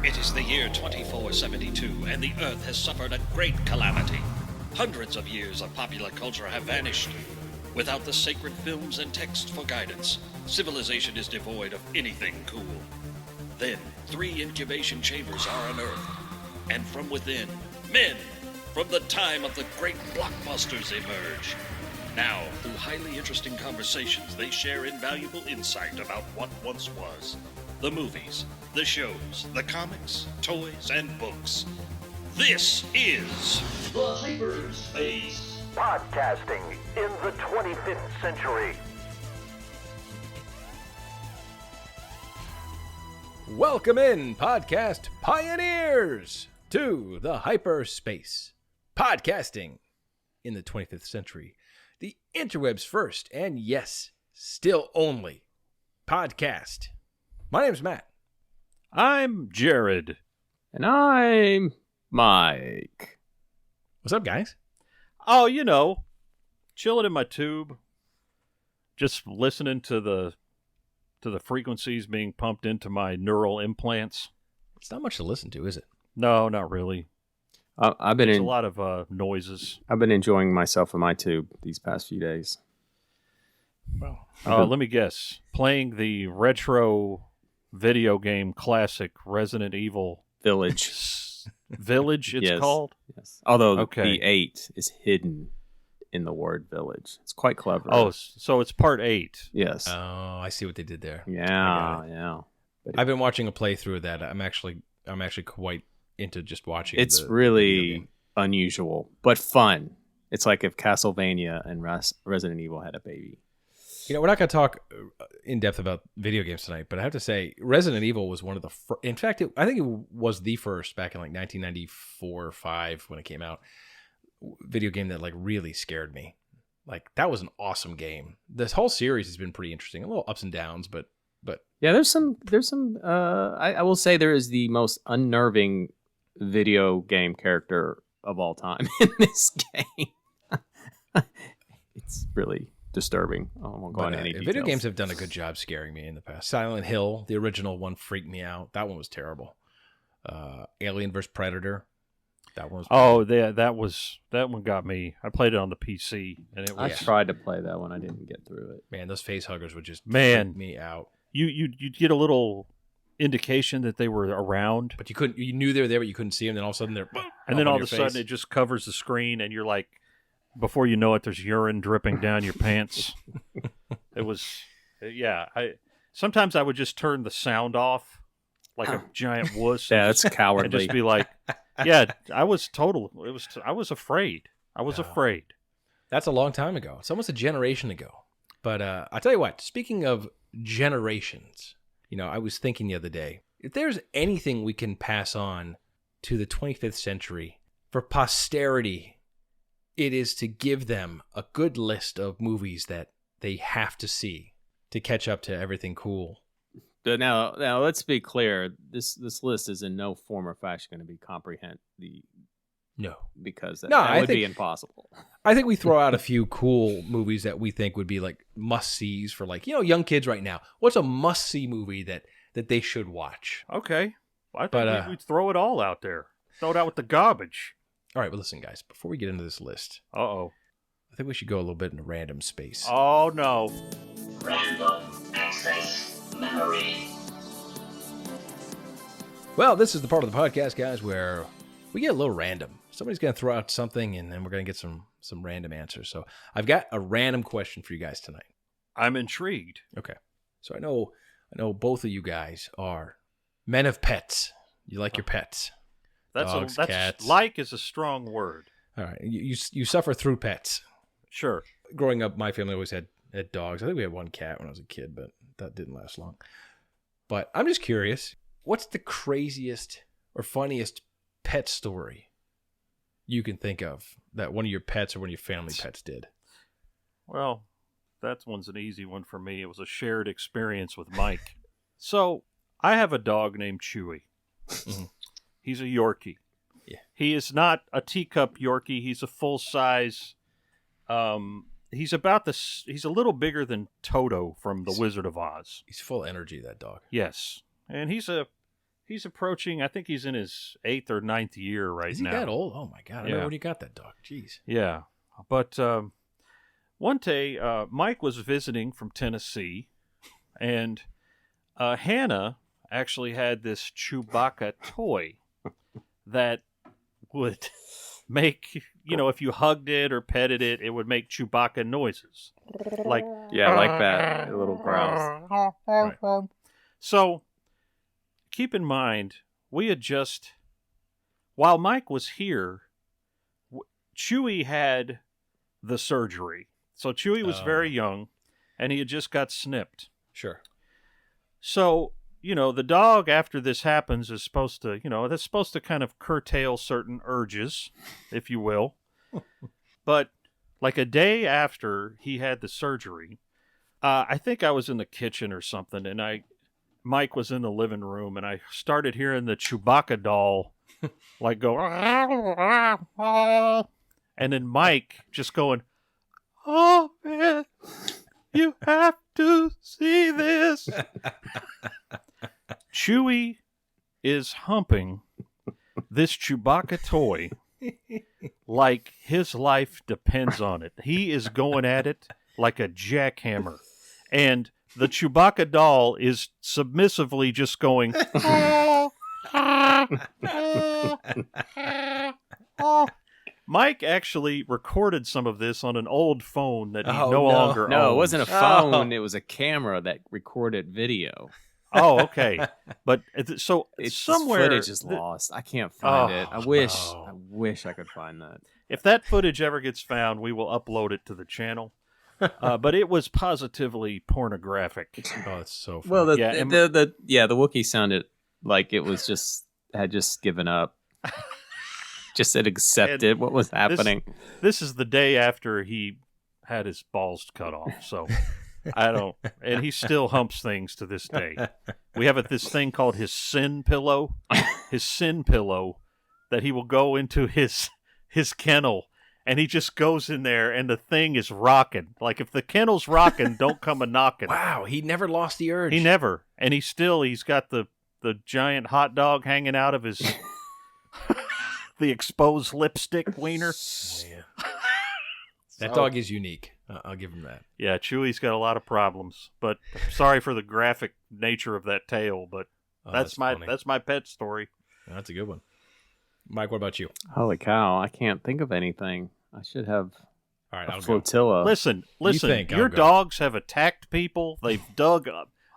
It is the year 2472, and the Earth has suffered a great calamity. Hundreds of years of popular culture have vanished. Without the sacred films and texts for guidance, civilization is devoid of anything cool. Then, 3 incubation chambers are unearthed, and from within, men from the time of the great blockbusters emerge. Now, through highly interesting conversations, they share invaluable insight about what once was. The movies, the shows, the comics, toys, and books. This is The Hyperspace. Podcasting in the 25th century. Welcome in, podcast pioneers, to the Hyperspace. Podcasting in the 25th century. The interweb's first, and yes, still only, podcast. My name's Matt. I'm Jared. And I'm Mike. What's up, guys? Oh, you know, chilling in my tube, just listening to the frequencies being pumped into my neural implants. It's not much to listen to, is it? No, not really. I've There's a lot of noises. been enjoying myself in my tube these past few days. Well, Let me guess. Playing the retro video game classic Resident Evil Village. Village, it's Yes. called? Yes. Although Okay. the 8 is hidden in the word village. It's quite clever. Oh, so it's part 8. yes. oh, I see what they did there. Yeah, yeah. But I've been watching a playthrough of that. I'm actually quite into just watching. it's the video really game. unusual, but fun. It's like if Castlevania and Resident Evil had a baby. You know, we're not going to talk in depth about video games tonight, but I have to say, Resident Evil was one of the in fact, I think it was the first back in like 1994 or 5 when it came out, video game that like really scared me. Like, that was an awesome game. This whole series has been pretty interesting. A little ups and downs, but Yeah, there's some I will say there is the most unnerving video game character of all time in this game. It's really disturbing. I won't go into any details. video games have done a good job scaring me in the past. Silent Hill, the original one, freaked me out. That one was terrible. Alien vs. Predator, that one was Oh, that one got me. I played it on the PC, and it I was tried to play that one. I didn't get through it. man, those face huggers would just Man. freak me out. you'd get a little indication that they were around, But you knew they were there, but you couldn't see them. Then all of a sudden they're and up then on all your of a sudden face. it just covers the screen, and you're like, before you know it, there's urine dripping down your pants. It was, yeah. Sometimes I would just turn the sound off, like a giant wuss. Yeah, that's and cowardly. just be like, yeah, I was afraid. I was No. afraid. That's a long time ago. It's almost a generation ago. But I'll tell you what, speaking of generations, you know, I was thinking the other day, if there's anything we can pass on to the 25th century for posterity, it is to give them a good list of movies that they have to see to catch up to everything cool. But now let's be clear. This list is in no form or fashion going to be comprehend No. because that, No, that I would think- be impossible. I think we throw out a few cool movies that we think would be like must-sees for, like, you know, young kids right now. What's a must-see movie that they should watch? Okay, I think But, we'd throw it all out there. Throw it out with the garbage. All right, but listen, guys, before we get into this list, Uh-oh. I think we should go a little bit into random space. Oh, no. Random Access Memory. Well, this is the part of the podcast, guys, where we get a little random. Somebody's going to throw out something, and then we're going to get some random answers. So I've got a random question for you guys tonight. I'm intrigued. Okay. So I know both of you guys are men of pets. You like your pets. Dogs, cats. Like is a strong word. All right. You suffer through pets. Sure. Growing up, my family always had dogs. I think we had one cat when I was a kid, but that didn't last long. But I'm just curious, what's the craziest or funniest pet story you can think of that one of your pets or one of your family pets did? Well, that one's an easy one for me. It was a shared experience with Mike. So, I have a dog named Chewy. Mhm. He's a Yorkie. Yeah. He is not a teacup Yorkie. He's a full-size. He's a little bigger than Toto from The Wizard of Oz. He's full of energy, that dog. Yes. And he's a He's approaching, I think he's in his 8th or 9th year right Is he now. that old? Oh my god! I don't Yeah. know where you got that dog. Jeez. Yeah. But one day, Mike was visiting from Tennessee, and Hannah actually had this Chewbacca toy that would make, if you hugged it or petted it, it would make Chewbacca noises. Like, Yeah, I like that. A little growls. Right. So, keep in mind, while Mike was here, Chewie had the surgery. So Chewie was very young, and he had just got snipped. Sure. So, the dog, after this happens, is supposed to, that's supposed to kind of curtail certain urges, if you will. But like a day after he had the surgery, I think I was in the kitchen or something, and Mike was in the living room, and I started hearing the Chewbacca doll like go, and then Mike just going, "Oh man, you have to see this." Chewie is humping this Chewbacca toy like his life depends on it. He is going at it like a jackhammer. And the Chewbacca doll is submissively just going, Mike actually recorded some of this on an old phone that he Oh, no no. longer No, it owns. wasn't a phone. It was a camera that recorded video. Oh, okay. But so It's somewhere footage is lost. I can't find it. I no. wish I could find that. if that footage ever gets found, we will upload it to the channel. But it was positively pornographic. Oh, it's so funny. Well, Yeah, and- the Wookiee sounded like it was had just given up. Just had accepted what was happening. This is the day after he had his balls cut off. So and he still humps things to this day. We have this thing called his sin pillow. His sin pillow that he will go into his kennel, and he just goes in there, and the thing is rocking. Like, if the kennel's rocking, don't come a knocking. Wow, he never lost the urge. He never. And he's got the giant hot dog hanging out of his the exposed lipstick wiener. Man. That dog is unique. I'll give him that. Yeah, Chewie's got a lot of problems, but sorry for the graphic nature of that tale, but Oh, that's funny. my pet story. That's a good one. Mike, what about you? Holy cow! I can't think of anything. I should have All right, a I'll go. flotilla. Listen, think I'll your go. dogs have attacked people. They've dug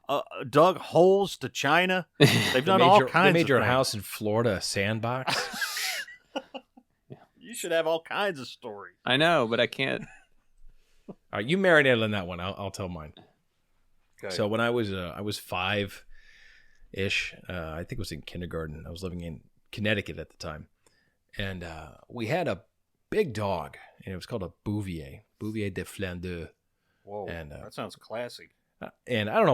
holes to China. They've done all kinds of They made your things. house in Florida a sandbox. You should have all kinds of stories. I know, but I can't. All right, you marinated on that one. I'll tell mine. Okay. So when I was 5-ish, I think it was in kindergarten. I was living in Connecticut at the time, and we had a big dog, and it was called a Bouvier de Flandeux. Whoa, and, that sounds classy. And I don't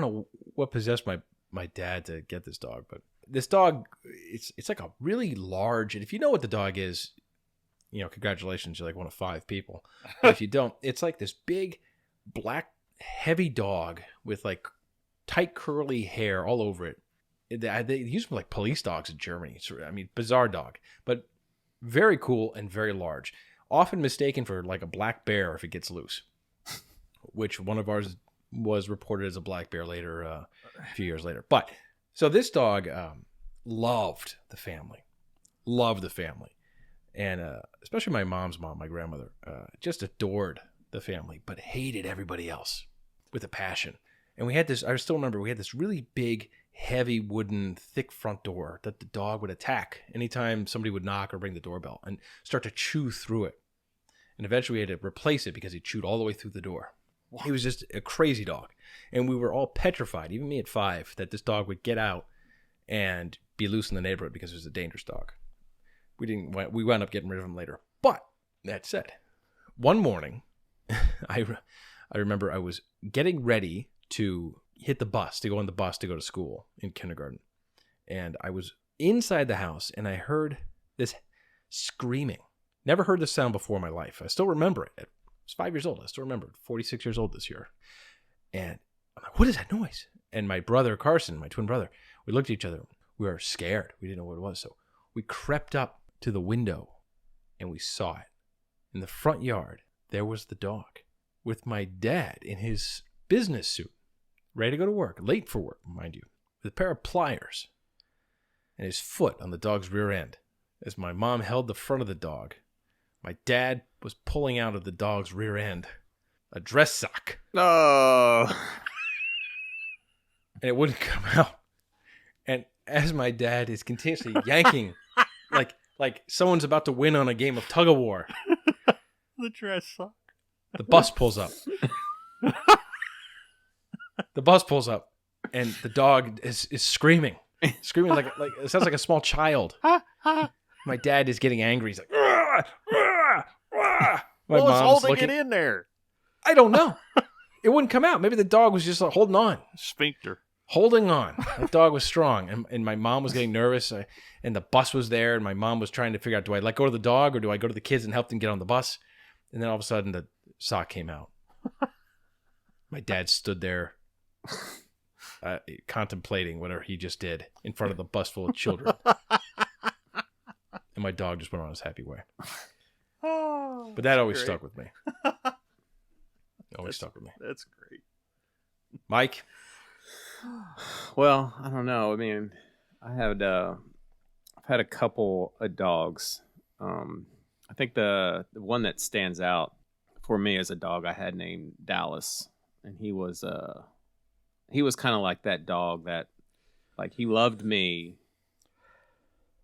know what possessed my dad to get this dog, but this dog, it's like a really large. And if you know what the dog is, congratulations, you're like one of 5 people. But if you don't, it's like this big, black, heavy dog with like tight curly hair all over it. They use them like police dogs in Germany. Bizarre dog, but very cool and very large. Often mistaken for like a black bear if it gets loose, which one of ours was reported as a black bear later, a few years later. But so this dog loved the family, and especially my mom's mom, my grandmother, just adored the family, but hated everybody else with a passion. And we had this, I still remember, we had this really big, heavy wooden, thick front door that the dog would attack anytime somebody would knock or ring the doorbell and start to chew through it. And eventually we had to replace it because he chewed all the way through the door. He was just a crazy dog. And we were all petrified, even me at 5, that this dog would get out and be loose in the neighborhood because it was a dangerous dog. We wound up getting rid of him later. But that said, one morning, I remember I was getting ready to hit the bus, to go on the bus to go to school in kindergarten. And I was inside the house and I heard this screaming. Never heard this sound before in my life. I still remember it. I was 5 years old. I still remember it. 46 years old this year. And I'm like, what is that noise? And my brother, Carson, my twin brother, we looked at each other. We were scared. We didn't know what it was. So we crept up to the window and we saw it. In the front yard, there was the dog with my dad in his business suit, ready to go to work, late for work, mind you, with a pair of pliers and his foot on the dog's rear end. As my mom held the front of the dog, my dad was pulling out of the dog's rear end a dress sock, Oh. and it wouldn't come out. And as my dad is continuously yanking, like someone's about to win on a game of tug of war, The dress sock. the bus pulls up. The bus pulls up, and the dog is screaming like it sounds like a small child. My dad is getting angry. He's like, "Rah, rah, rah." My What was mom's holding looking. it in there? I don't know. It wouldn't come out. Maybe the dog was just like, holding on. Sphincter. Holding on. That dog was strong. And my mom was getting nervous. And the bus was there. And my mom was trying to figure out, do I let go of the dog or do I go to the kids and help them get on the bus? And then all of a sudden, the sock came out. My dad stood there contemplating whatever he just did in front of the bus full of children. And my dog just went on his happy way. Oh, But that always great. stuck with me. Always stuck with me. That's great. Mike? Well, I don't know. I mean, I've had a couple of dogs. I think the one that stands out for me as a dog I had named Dallas, and he was kind of like that dog that, like, he loved me,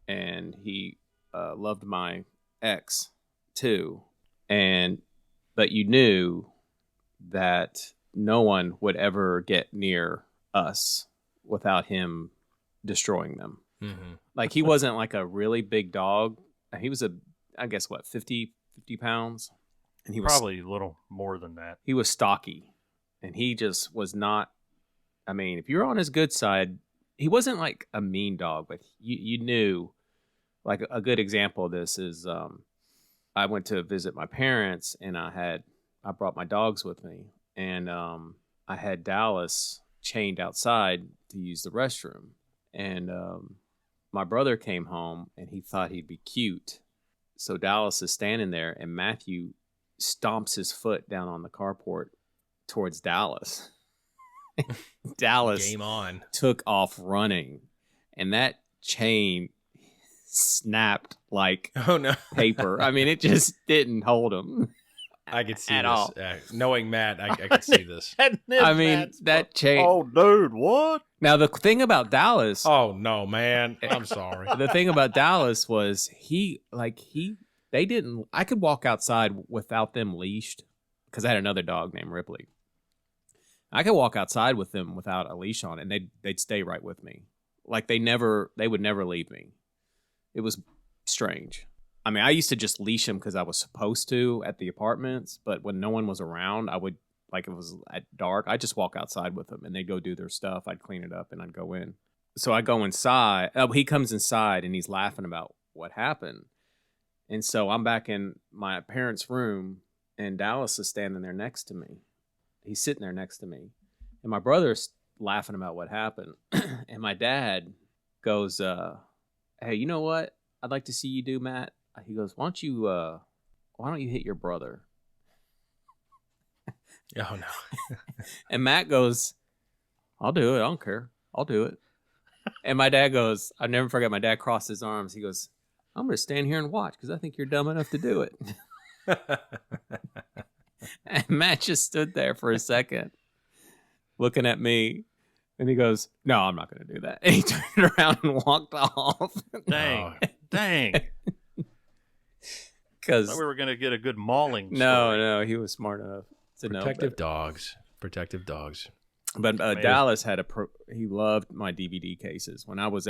and he loved my ex too, but you knew that no one would ever get near us without him destroying them. Mm-hmm. Like, he wasn't like a really big dog. He was I guess, 50 pounds. And he was Probably a little more than that. he was stocky. And he just was not, I mean, if you're on his good side, he wasn't like a mean dog, but you knew, like, a good example of this is, I went to visit my parents, and I brought my dogs with me, and I had Dallas chained outside to use the restroom, and my brother came home, and he thought he'd be cute, so Dallas is standing there, and Matthew stomps his foot down on the carport towards Dallas. Dallas Game on. took off running, and that chain snapped like Oh, no. paper. I mean, it just didn't hold him I could see at this. all. Knowing Matt, I could see this. I mean, that chain. Oh, dude, what? Now, the thing about Dallas, Oh, no, man. I'm sorry. the thing about Dallas was they didn't, I could walk outside without them leashed because I had another dog named Ripley. I could walk outside with them without a leash on, and they'd stay right with me. Like, they would never leave me. It was strange. I mean, I used to just leash them because I was supposed to at the apartments, but when no one was around, I would, like, it was at dark, I'd just walk outside with them, and they'd go do their stuff. I'd clean it up, and I'd go in. So I go inside. He comes inside, and he's laughing about what happened. And so I'm back in my parents' room, and Dallas is standing there next to me. He's sitting there next to me. And my brother's laughing about what happened. And my dad goes, hey, you know what I'd like to see you do, Matt? He goes, why don't you hit your brother? Oh, no. And Matt goes, I'll do it. I don't care. I'll do it. And my dad goes, I'll never forget, my dad crossed his arms. He goes, I'm going to stand here and watch because I think you're dumb enough to do it. And Matt just stood there for a second looking at me. And he goes, no, I'm not going to do that. And he turned around and walked off. Dang. Oh. Dang. Because Thought we were going to get a good mauling story. no, he was smart enough to know Protective better. dogs. Protective dogs. But Man. Dallas had he loved my DVD cases. When I was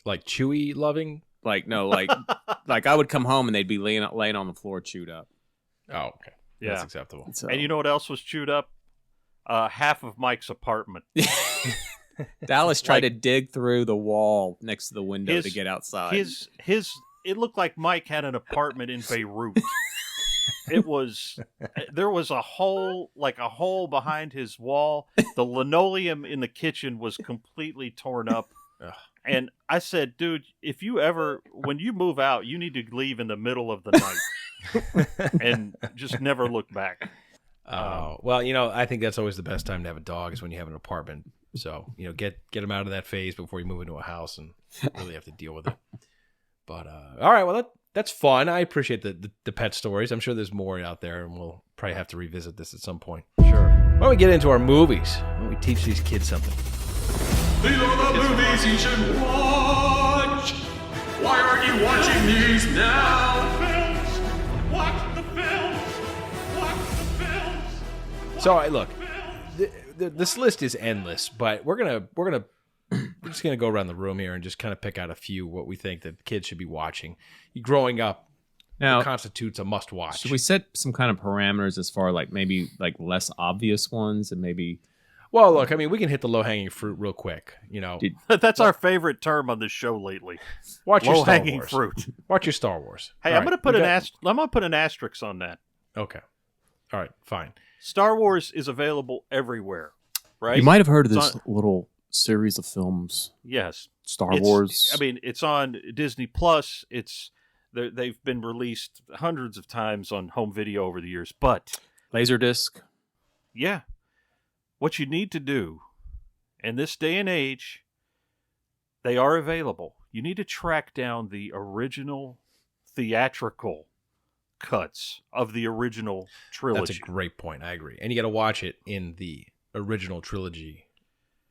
Like Chewy loving? like, no, like, like I would come home and they'd be laying on the floor chewed up. Oh, okay. Yeah. That's acceptable. So, And you know what else was chewed up? Half of Mike's apartment. Dallas tried like- to dig through the wall next to the window His- to get outside. It looked like Mike had an apartment in Beirut. There was a hole behind his wall. The linoleum in the kitchen was completely torn up. Ugh. And I said, dude, if you ever, when you move out, you need to leave in the middle of the night and just never look back. Oh, well, you know, I think that's always the best time to have a dog is when you have an apartment. So, you know, get them out of that phase before you move into a house and really have to deal with it. But, all right, well, that's fun. I appreciate the pet stories. I'm sure there's more out there, and we'll probably have to revisit this at some point. Sure. Why don't we get into our movies? Why don't we teach these kids something? These are the movies you should watch. Why aren't you watching these now? Films! Watch the films! Watch the films! So, look, this list is endless, but we're just gonna go around the room here and just kind of pick out a few what we think that kids should be watching. Growing up Now, constitutes a must-watch. should we set some kind of parameters as far like maybe like less obvious ones and maybe Well, look, I mean, we can hit the low-hanging fruit real quick. You know, That's our favorite term on this show lately. watch your Star Low-hanging Wars. fruit. Watch your Star Wars. Hey, All I'm right, gonna put we an got- I'm gonna put an asterisk on that. Okay. All right. Fine. Star Wars is available everywhere, right? You might have heard of It's this little series of films, Yes. Star It's- Wars. I mean, it's on Disney Plus. They've been released hundreds of times on home video over the years. But Laserdisc? yeah, what you need to do in this day and age, they are available. You need to track down the original theatrical cuts of the original trilogy. That's a great point. I agree. And you got to watch it in the original trilogy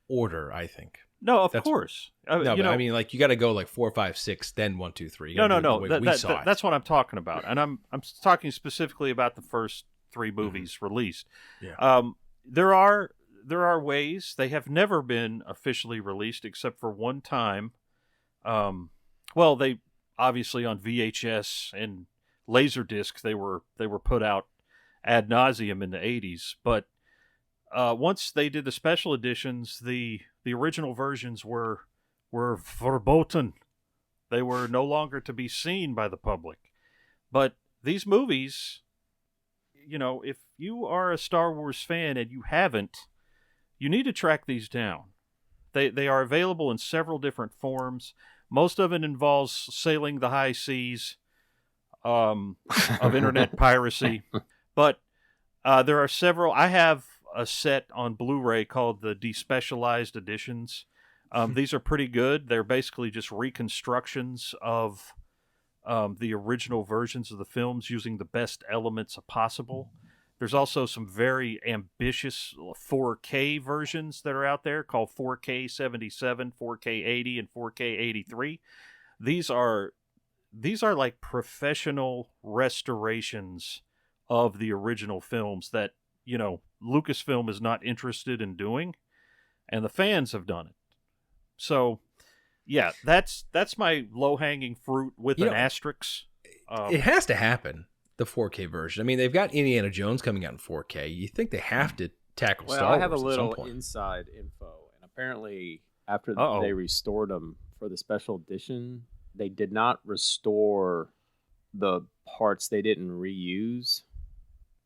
order, I think. No, of That's- course. No, you but know, I mean, like, you got to go like 4, 5, 6, then 1, 2, 3. You no. gotta do it the way we saw it. That's what I'm talking about, and I'm talking specifically about the first three movies released. Yeah. There are ways they have never been officially released except for one time. Well, they obviously on VHS and Laserdisc they were put out ad nauseum in the 80s, but once they did the special editions, the original versions were verboten. They were no longer to be seen by the public. But these movies, you know, if you are a Star Wars fan and you haven't, you need to track these down. They are available in several different forms. Most of it involves sailing the high seas of internet piracy. But there are several. I have a set on Blu-ray called the Despecialized Editions. These are pretty good. They're basically just reconstructions of the original versions of the films using the best elements possible. There's also some very ambitious 4K versions that are out there called 4K 77, 4K 80, and 4K 83. These are like professional restorations of the original films that, you know, Lucasfilm is not interested in doing, and the fans have done it. So, yeah, that's my low-hanging fruit with You an know, asterisk. It has to happen, the 4K version. I mean, they've got Indiana Jones coming out in 4K. You think they have to tackle Well, Star I have a Wars at some little point. inside info, and apparently after Uh-oh. they restored them for the special edition, they did not restore the parts they didn't reuse.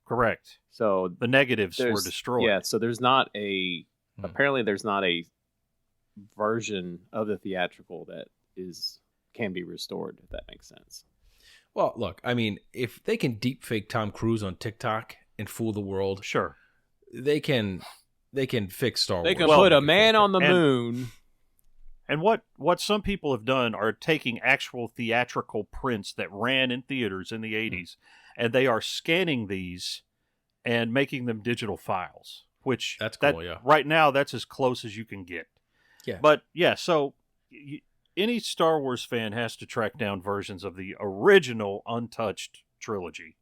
Correct. So The negatives were there's- destroyed. Yeah, so there's not a Hmm. apparently there's not a version of the theatrical that can be restored, if that makes sense. Well, look, I mean, if they can deep fake Tom Cruise on TikTok and fool the world, Sure. they can fix Star They Wars. can Well, put a man on the and- moon. And what some people have done are taking actual theatrical prints that ran in theaters in the 80s, and they are scanning these and making them digital files, which That's cool, yeah. Right now, that's as close as you can get. Yeah. But, yeah, so any Star Wars fan has to track down versions of the original untouched trilogy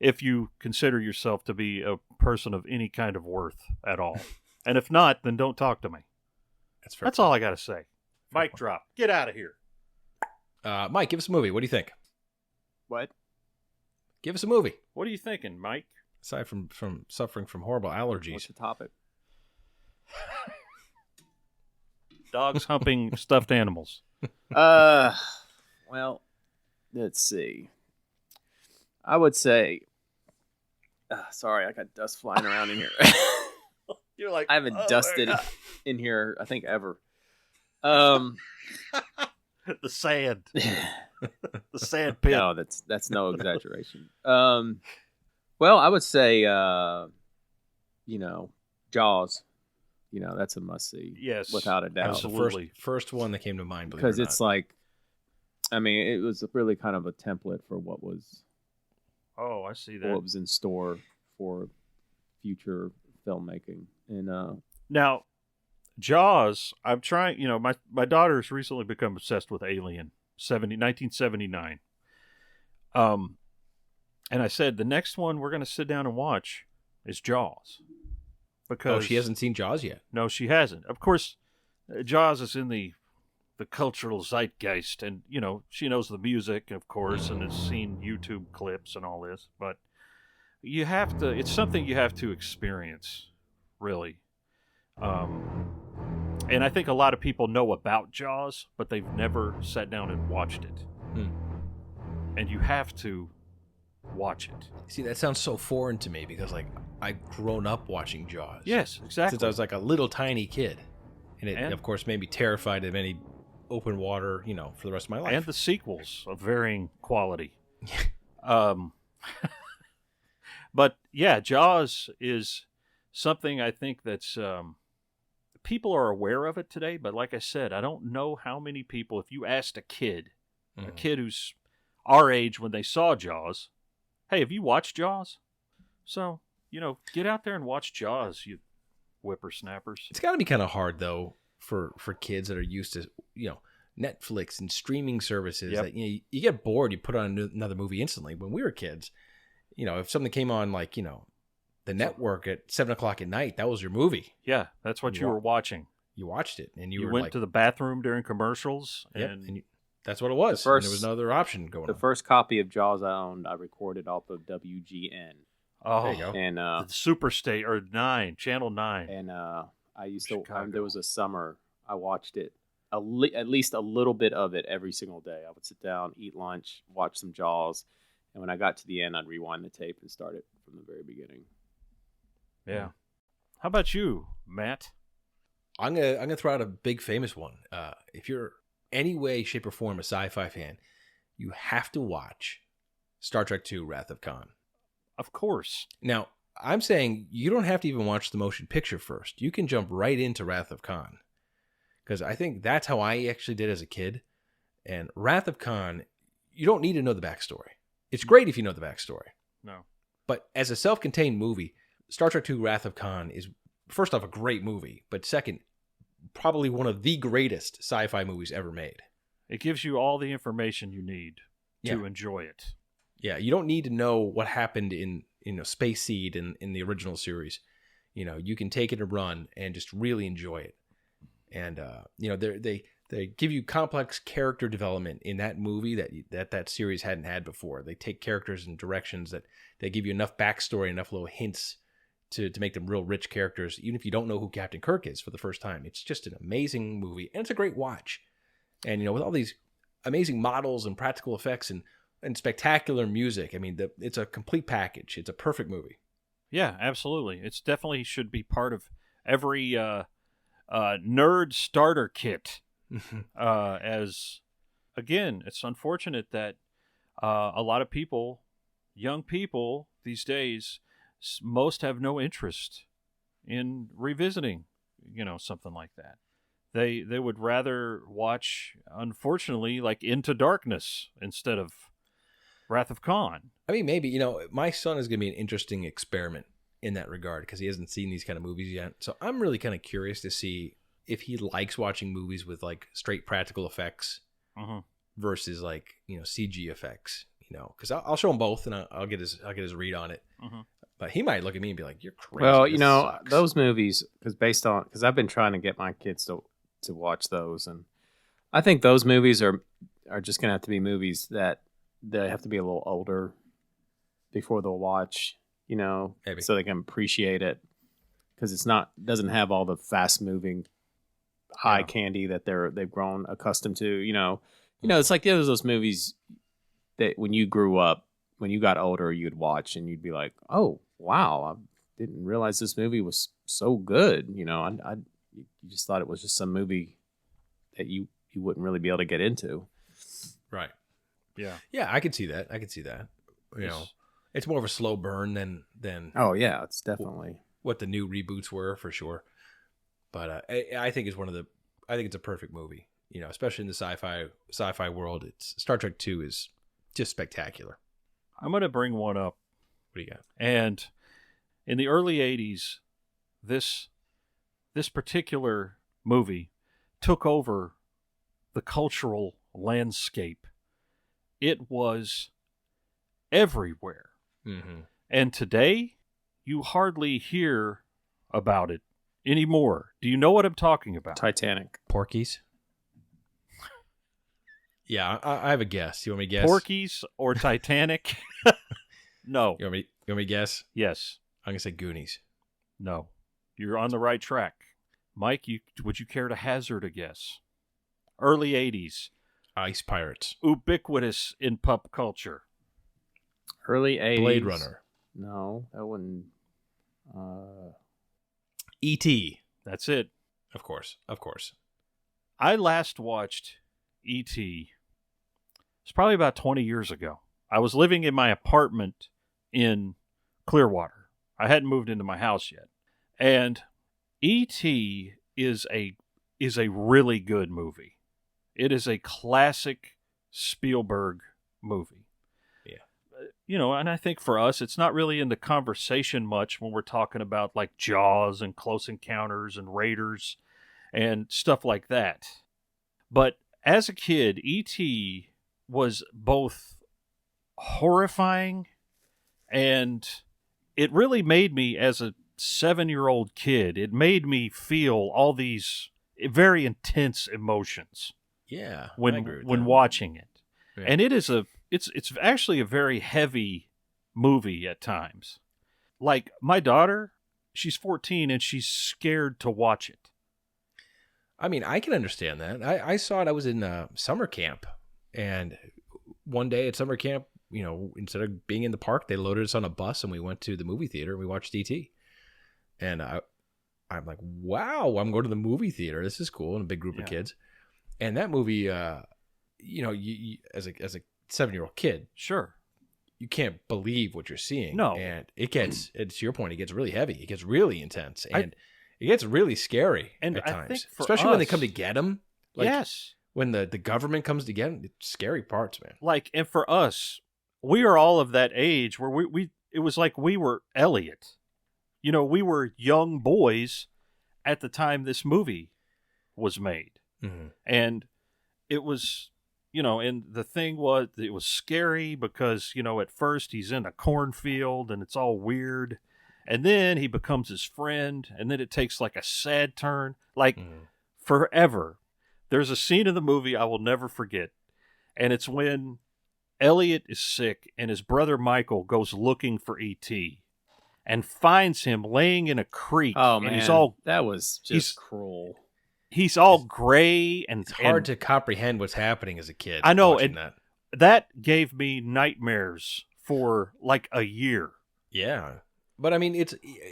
if you consider yourself to be a person of any kind of worth at all. And if not, then don't talk to me. That's fair. That's all I got to say. Mic drop. Get out of here. Mike, give us a movie. What do you think? What? Give us a movie. What are you thinking, Mike? Aside from suffering from horrible What's allergies. the topic? Dogs humping stuffed animals. Well, let's see. I would say. Sorry, I got dust flying around in here. You're like, I haven't dusted in here, I think, ever. Um, The sand. The sand pit. no, that's no exaggeration. Well, I would say, Jaws. That's a must see. Yes, without a doubt. absolutely. First one that came to mind, believe Because it or it's not. like, it was really kind of a template for what was Oh, I see what that. was in store for future filmmaking. And Now, Jaws, I'm trying, my daughter's recently become obsessed with Alien, 1979. And I said, the next one we're going to sit down and watch is Jaws. Because she hasn't seen Jaws yet. No, she hasn't. Of course, Jaws is in the cultural zeitgeist, and she knows the music, of course, and has seen YouTube clips and all this. But you have to. It's something you have to experience, really. And I think a lot of people know about Jaws, but they've never sat down and watched it. And you have to watch it. See, that sounds so foreign to me because, like, I've grown up watching Jaws. Yes, exactly. Since I was like a little tiny kid, and it, And- of course, made me terrified of any open water, for the rest of my life. And the sequels of varying quality. But yeah, Jaws is something I think that's people are aware of it today. But like I said, I don't know how many people. If you asked a kid who's our age when they saw Jaws, hey, have you watched Jaws? So get out there and watch Jaws, you whippersnappers. It's got to be kind of hard though for kids that are used to Netflix and streaming services. Yep. That you get bored, you put on another movie instantly. When we were kids, if something came on like the network at 7:00 at night, that was your movie. Yeah, that's what you were watching. You watched it, and you You were went like, to the bathroom during commercials, yep, and and that's what it was. The first- and there was no other option going the on. first copy of Jaws I owned, I recorded off of WGN. oh, There you go. And the Superstate or Channel 9. And I used to. Chicago. There was a summer I watched it at least a little bit of it every single day. I would sit down, eat lunch, watch some Jaws, and when I got to the end, I'd rewind the tape and start it from the very beginning. Yeah. How about you, Matt? I'm gonna throw out a big famous one. If you're any way, shape, or form a sci-fi fan, you have to watch Star Trek II: Wrath of Khan. Of course. Now, I'm saying you don't have to even watch the motion picture first. You can jump right into Wrath of Khan. Because I think that's how I actually did as a kid. And Wrath of Khan, you don't need to know the backstory. It's great if you know the backstory. No. But as a self-contained movie, Star Trek II: Wrath of Khan is, first off, a great movie. But second, probably one of the greatest sci-fi movies ever made. It gives you all the information you need to Yeah. enjoy it. Yeah, you don't need to know what happened in Space Seed in the original series. You can take it and run and just really enjoy it. And they give you complex character development in that movie that series hadn't had before. They take characters in directions that they give you enough backstory, enough little hints to make them real rich characters, even if you don't know who Captain Kirk is for the first time. It's just an amazing movie, and it's a great watch. And with all these amazing models and practical effects and spectacular music, it's a complete package. It's a perfect movie. Yeah, absolutely. It's definitely should be part of every nerd starter kit. As again, it's unfortunate that a lot of people, young people these days, most have no interest in revisiting, something like that. They would rather watch, unfortunately, like Into Darkness instead of Wrath of Khan. Maybe, my son is going to be an interesting experiment in that regard because he hasn't seen these kind of movies yet. So I'm really kind of curious to see if he likes watching movies with like straight practical effects versus like, CG effects, because I'll show him both and I'll get his read on it. But he might look at me and be like, "You're crazy." Well, This sucks." those movies, because I've been trying to get my kids to watch those, and I think those movies are just going to have to be movies that they have to be a little older before they'll watch, Maybe. so they can appreciate it, because doesn't have all the fast moving high candy that they've grown accustomed to. It's like those movies that when you grew up, when you got older, you'd watch and you'd be like, "Oh, wow, I didn't realize this movie was so good." You just thought it was just some movie that you wouldn't really be able to get into. Right. Yeah. Yeah, I could see that. You know, it's more of a slow burn than Oh yeah, it's definitely. what the new reboots were for sure. But I think it's a perfect movie. You know, especially in the sci-fi world. It's Star Trek 2 is just spectacular. I'm going to bring one up. What do you got? And in the early 80s, this particular movie took over the cultural landscape. It was everywhere. Mm-hmm. And today, you hardly hear about it anymore. Do you know what I'm talking about? Titanic. Porky's. Yeah, I have a guess. You want me to guess? Porky's or Titanic? No. You want me to guess? Yes. I'm gonna say Goonies. No. You're on the right track. Mike, would you care to hazard a guess? Early 80s. Ice Pirates. Ubiquitous in pop culture. Early 80s. Blade Runner. No, that wouldn't. E.T. That's it. Of course. I last watched E.T. It's probably about 20 years ago. I was living in my apartment in Clearwater. I hadn't moved into my house yet. And E.T. is a really good movie. It is a classic Spielberg movie. Yeah. You know, and I think for us, it's not really in the conversation much when we're talking about like Jaws and Close Encounters and Raiders and stuff like that. But as a kid, E.T. was both horrifying and it really made me, as a 7-year-old kid, it made me feel all these very intense emotions. Yeah. I when agree with when that. watching it. Yeah. And it's actually a very heavy movie at times. Like my daughter, she's 14 and she's scared to watch it. I mean, I can understand that. I saw it. I was in summer camp, and one day at summer camp, you know, instead of being in the park, they loaded us on a bus, and we went to the movie theater and we watched E.T. And I'm like, wow, I'm going to the movie theater. This is cool, and a big group of kids. And that movie, you know, you as a 7-year-old kid, Sure. you can't believe what you're seeing. No. And it gets, to your point, it gets really heavy. It gets really intense. And it gets really scary And at I times. think for Especially when they us- come to get him. Like, yes. when the government comes to get him, it's scary parts, man. Like, and for us, we are all of that age where we it was like we were Elliot. You know, we were young boys at the time this movie was made. Mm-hmm. And it was, you know, and the thing was, it was scary because, you know, at first he's in a cornfield and it's all weird. And then he becomes his friend. And then it takes like a sad turn. Like forever. There's a scene in the movie I will never forget. And it's when Elliot is sick and his brother Michael goes looking for E.T. and finds him laying in a creek. Oh man, And that was he's- just cruel. he's all gray and It's hard and to comprehend what's happening as a kid. I know, watching and- that. that gave me nightmares for like a year. Yeah. But I mean,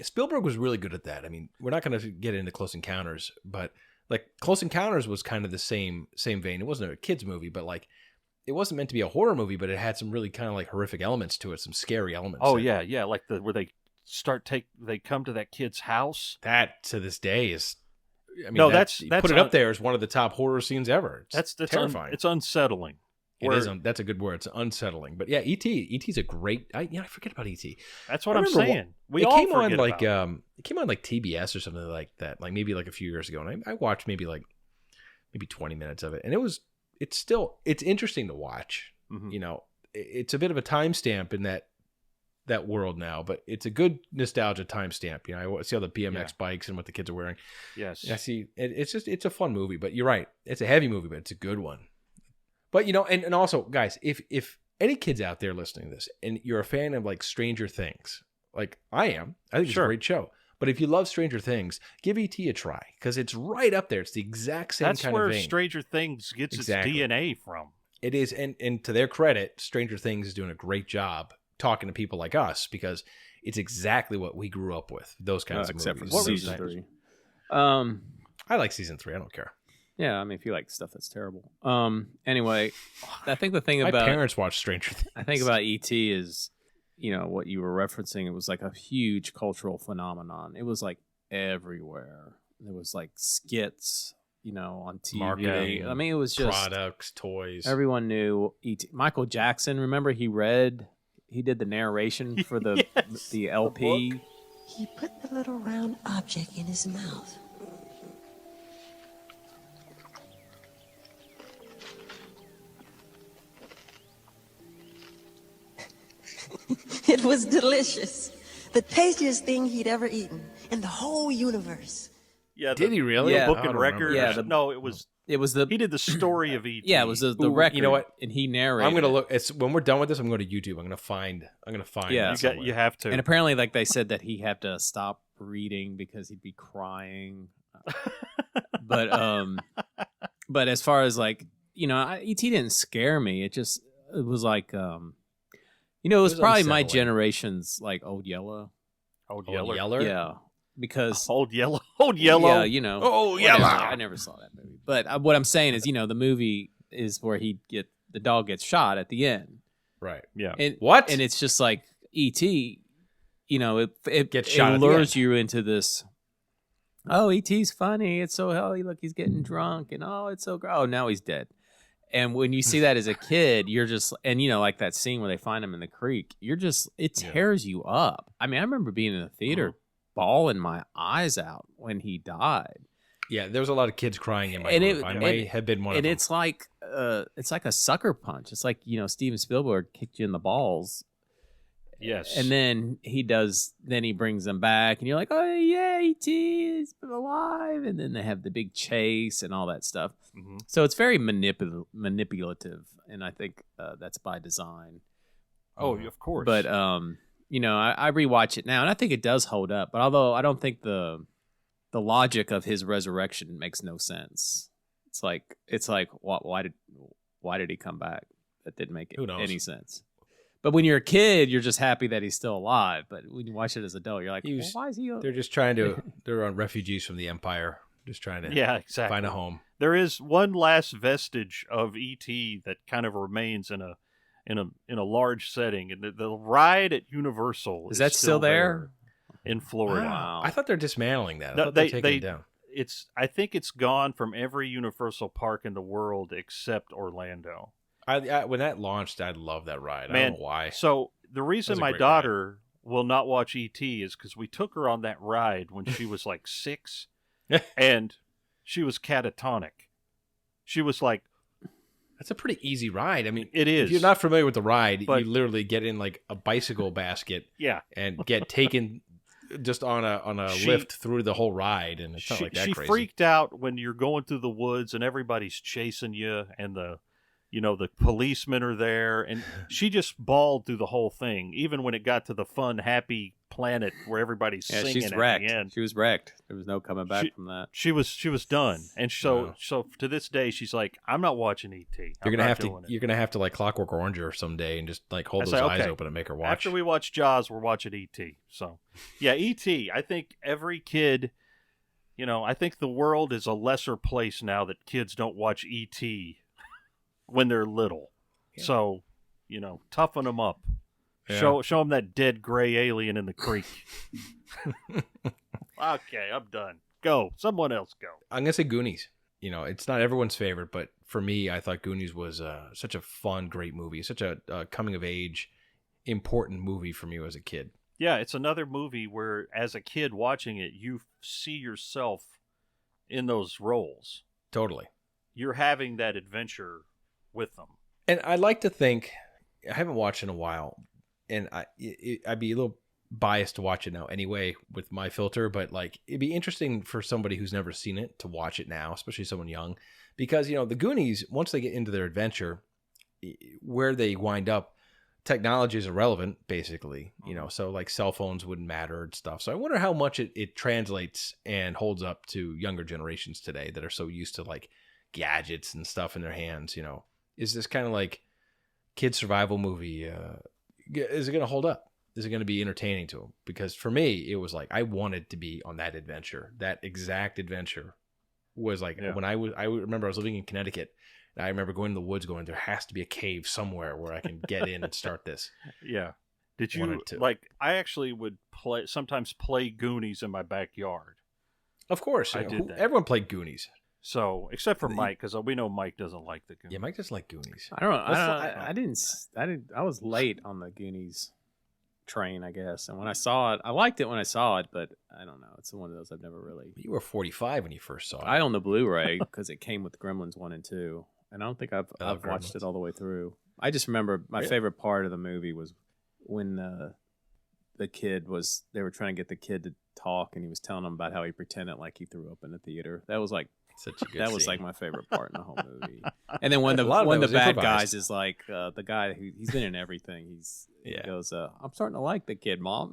Spielberg was really good at that. I mean, we're not going to get into Close Encounters, but like Close Encounters was kind of the same vein. It wasn't a kids movie, but like it wasn't meant to be a horror movie, but it had some really kind of like horrific elements to it, some scary elements. Oh that- yeah, like where they they come to that kid's house. That to this day is. I mean, No, that's that's put it up there as one of the top horror scenes ever. It's That's terrifying. it's unsettling. That's a good word. It's unsettling. But yeah, E.T.'s a great. I forget about E.T. That's what I I'm remember saying. We it all came on forget like about it. it came on like TBS or something like that, like maybe like a few years ago, and I watched maybe 20 minutes of it, and it's interesting to watch. Mhm. You know, it's a bit of a timestamp in that world now, but it's a good nostalgia timestamp. You know, I see all the BMX bikes and what the kids are wearing. Yes. I see. It's a fun movie, but you're right. It's a heavy movie, but it's a good one. But you know, and also, guys, if any kids out there listening to this and you're a fan of like Stranger Things, like I am, I think it's a great show. But if you love Stranger Things, give E.T. a try because it's right up there. It's the exact same That's kind where of vein. Stranger Things gets Exactly. its DNA from. It is, and to their credit, Stranger Things is doing a great job talking to people like us because it's exactly what we grew up with. Those kinds of Except for movies. season 3. I like season 3. I don't care. Yeah, I mean, if you like stuff that's terrible. Anyway, I think the thing My about parents watch Stranger Things. I think about E.T. is, what you were referencing. It was like a huge cultural phenomenon. It was like everywhere. There was like skits, on TV. Marketing, I mean, it was just products, toys. everyone knew E.T. Michael Jackson. Remember, he did the narration for the Yes, the LP. book. He put the little round object in his mouth. It was delicious. The tastiest thing he'd ever eaten in the whole universe. Yeah, Did he really? Yeah. Book I and don't remember record. Yeah, that. No, it was. It was the He did the story of E.T. yeah, it was the Ooh, record. you know what? And he narrated. I'm gonna it. look. It's when we're done with this. I'm going to YouTube. I'm gonna find. Yeah. You that got. You somewhere. have to. And apparently, like they said, that he had to stop reading because he'd be crying. But as far as like ET didn't scare me. It was like it was probably my unsettling. generation's like Old Yellow. Old Oh, Yeller. Yeller? Yeah, because Old Yellow. Old Yellow. Yeah, Oh, whatever. Yellow. I never saw that movie, but what I'm saying is, the movie is where the dog gets shot at the end, Right. Yeah. and What? and it's just like ET. It Gets shot It at the lures end. you into this. Oh, ET's funny. It's so healthy. Look, he's getting drunk, and it's so great. Oh, now he's dead. And when you see that as a kid, you're just, and like that scene where they find him in the creek, it tears you up. I mean, I remember being in the theater, bawling my eyes out when he died. Yeah, there was a lot of kids crying in my And group. I may have been one of And them. it's like a sucker punch. It's like, Steven Spielberg kicked you in the balls. Yes. And then he brings them back, and you're like, oh, yeah, E.T. is alive. And then they have the big chase and all that stuff. Mhm. So it's very manipulative, and I think that's by design. Oh, of course. But, I rewatch it now, and I think it does hold up. But although I don't think the logic of his resurrection makes no sense. It's like why did he come back? That didn't make Who knows? any sense. But when you're a kid, you're just happy that he's still alive. But when you watch it as an adult, you're like, He was- why is he? They're just trying to. They're on refugees from the Empire, just trying to yeah, exactly. find a home. There is one last vestige of E.T. that kind of remains in a large setting, and the ride at Universal Is that still there? in Florida. Wow. I thought they're dismantling that. I No, thought they're they- taking they- it down. I think it's gone from every Universal park in the world except Orlando. I when that launched, I loved that ride. I Man, don't know why. So the reason That was a my great daughter will not watch E.T. is because we took her on that ride when she was like 6, and she was catatonic. She was like, That's a pretty easy ride. I mean, it is. if you're not familiar with the ride, But- you literally get in like a bicycle basket Yeah. and get taken just on a She- lift through the whole ride, and it's not She, like that she crazy. freaked out when you're going through the woods and everybody's chasing you, and the policemen are there, and she just bawled through the whole thing, even when it got to the fun, happy planet where everybody's Yeah, singing she's at wrecked. the end. She was wrecked. There was no coming back She- from that. She was done, and so Wow. so to this day she's like, I'm not watching E.T. You're gonna have to. doing it. You're gonna have to like Clockwork Orange her someday and just like hold I those say, eyes okay. open and make her watch. After we watch Jaws, we're watching E.T. So, yeah, E.T. I think every kid, I think the world is a lesser place now that kids don't watch E.T. when they're little. Yeah. So, toughen them up. Yeah. Show them that dead gray alien in the creek. Okay, I'm done. Go. Someone else go. I'm gonna say Goonies. It's not everyone's favorite, but for me, I thought Goonies was such a fun, great movie. Such a coming of age, important movie for me as a kid. Yeah, it's another movie where, as a kid watching it, you see yourself in those roles. Totally. You're having that adventure with them. And I like to think, I haven't watched in a while, and I'd be a little biased to watch it now anyway with my filter, but like it'd be interesting for somebody who's never seen it to watch it now, especially someone young, because the Goonies, once they get into their adventure, where they wind up, technology is irrelevant basically, so like cell phones wouldn't matter and stuff. So I wonder how much it translates and holds up to younger generations today that are so used to like gadgets and stuff in their hands. Is this kind of like kid survival movie? Is it going to hold up? Is it going to be entertaining to them? Because for me, it was like I wanted to be on that adventure, that exact adventure was like when I remember I was living in Connecticut. And I remember going to the woods, going, there has to be a cave somewhere where I can get in and start this. Yeah. Did One or you two. like? I actually would sometimes play Goonies in my backyard. Of course, I did that. Everyone played Goonies. So except for Mike, because we know Mike doesn't like the Goonies. Yeah, Mike doesn't like Goonies. I don't know. I was late on the Goonies train, I guess. And when I saw it, I liked it when I saw it, but I don't know. It's one of those I've never really. You were 45 when you first saw it. I own the Blu-ray because it came with Gremlins 1 and 2, and I don't think I've watched Gremlins. it all the way through. I just remember my favorite part of the movie was when the kid was. They were trying to get the kid to talk, and he was telling them about how he pretended like he threw up in the theater. That was like. Such a good That was scene. like my favorite part in the whole movie. And then when the A lot of that was bad improvised. guys is like the guy who he's been in everything. He goes, I'm starting to like the kid, Mom.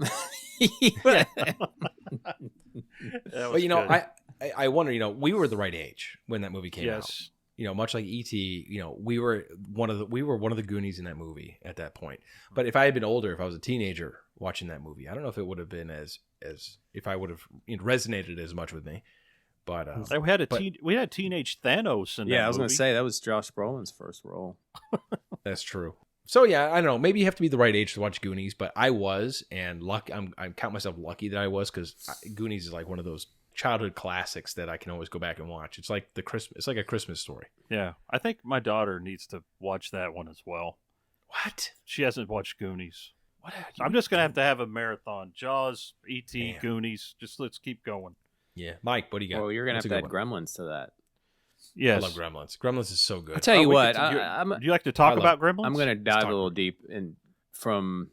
But you know, I wonder. You know, we were the right age when that movie came out. Yes. You know, much like E.T., you know, we were one of the Goonies in that movie at that point. But if I had been older, if I was a teenager watching that movie, I don't know if it would have been as if I would have resonated as much with me. But we had teenage Thanos in that Yeah, I was going movie. to say that was Josh Brolin's first role. That's true. So yeah, I don't know. Maybe you have to be the right age to watch Goonies, but I was, and I count myself lucky that I was, because Goonies is like one of those childhood classics that I can always go back and watch. It's like it's like a Christmas story. Yeah, I think my daughter needs to watch that one as well. What? She hasn't watched Goonies. What? I'm just gonna have a marathon. Jaws, E.T., Damn. Goonies. Just let's keep going. Yeah, Mike, what do you got? Well, you're going What's to a have to good add one? Gremlins to that. Yes. I love Gremlins. Gremlins is so good. I'll tell you we what, could- do you like to talk I about Gremlins? I'm going to dive a little deep from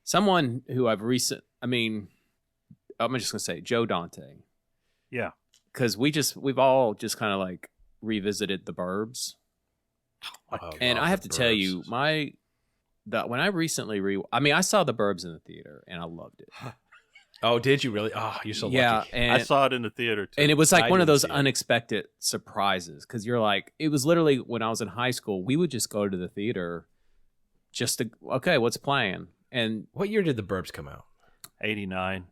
someone who I'm just going to say Joe Dante. Yeah. Because we've all just kind of like revisited The Burbs. Oh, And God, I have The to tell Burbs. you, when I recently I saw The Burbs in the theater and I loved it. Oh, did you really? Oh, you're so Yeah, lucky. and I saw it in the theater too. And it was like I one of didn't those see it. unexpected surprises because you're like, it was literally when I was in high school, we would just go to the theater just to, okay, what's playing? And What year did The Burbs come out? 89.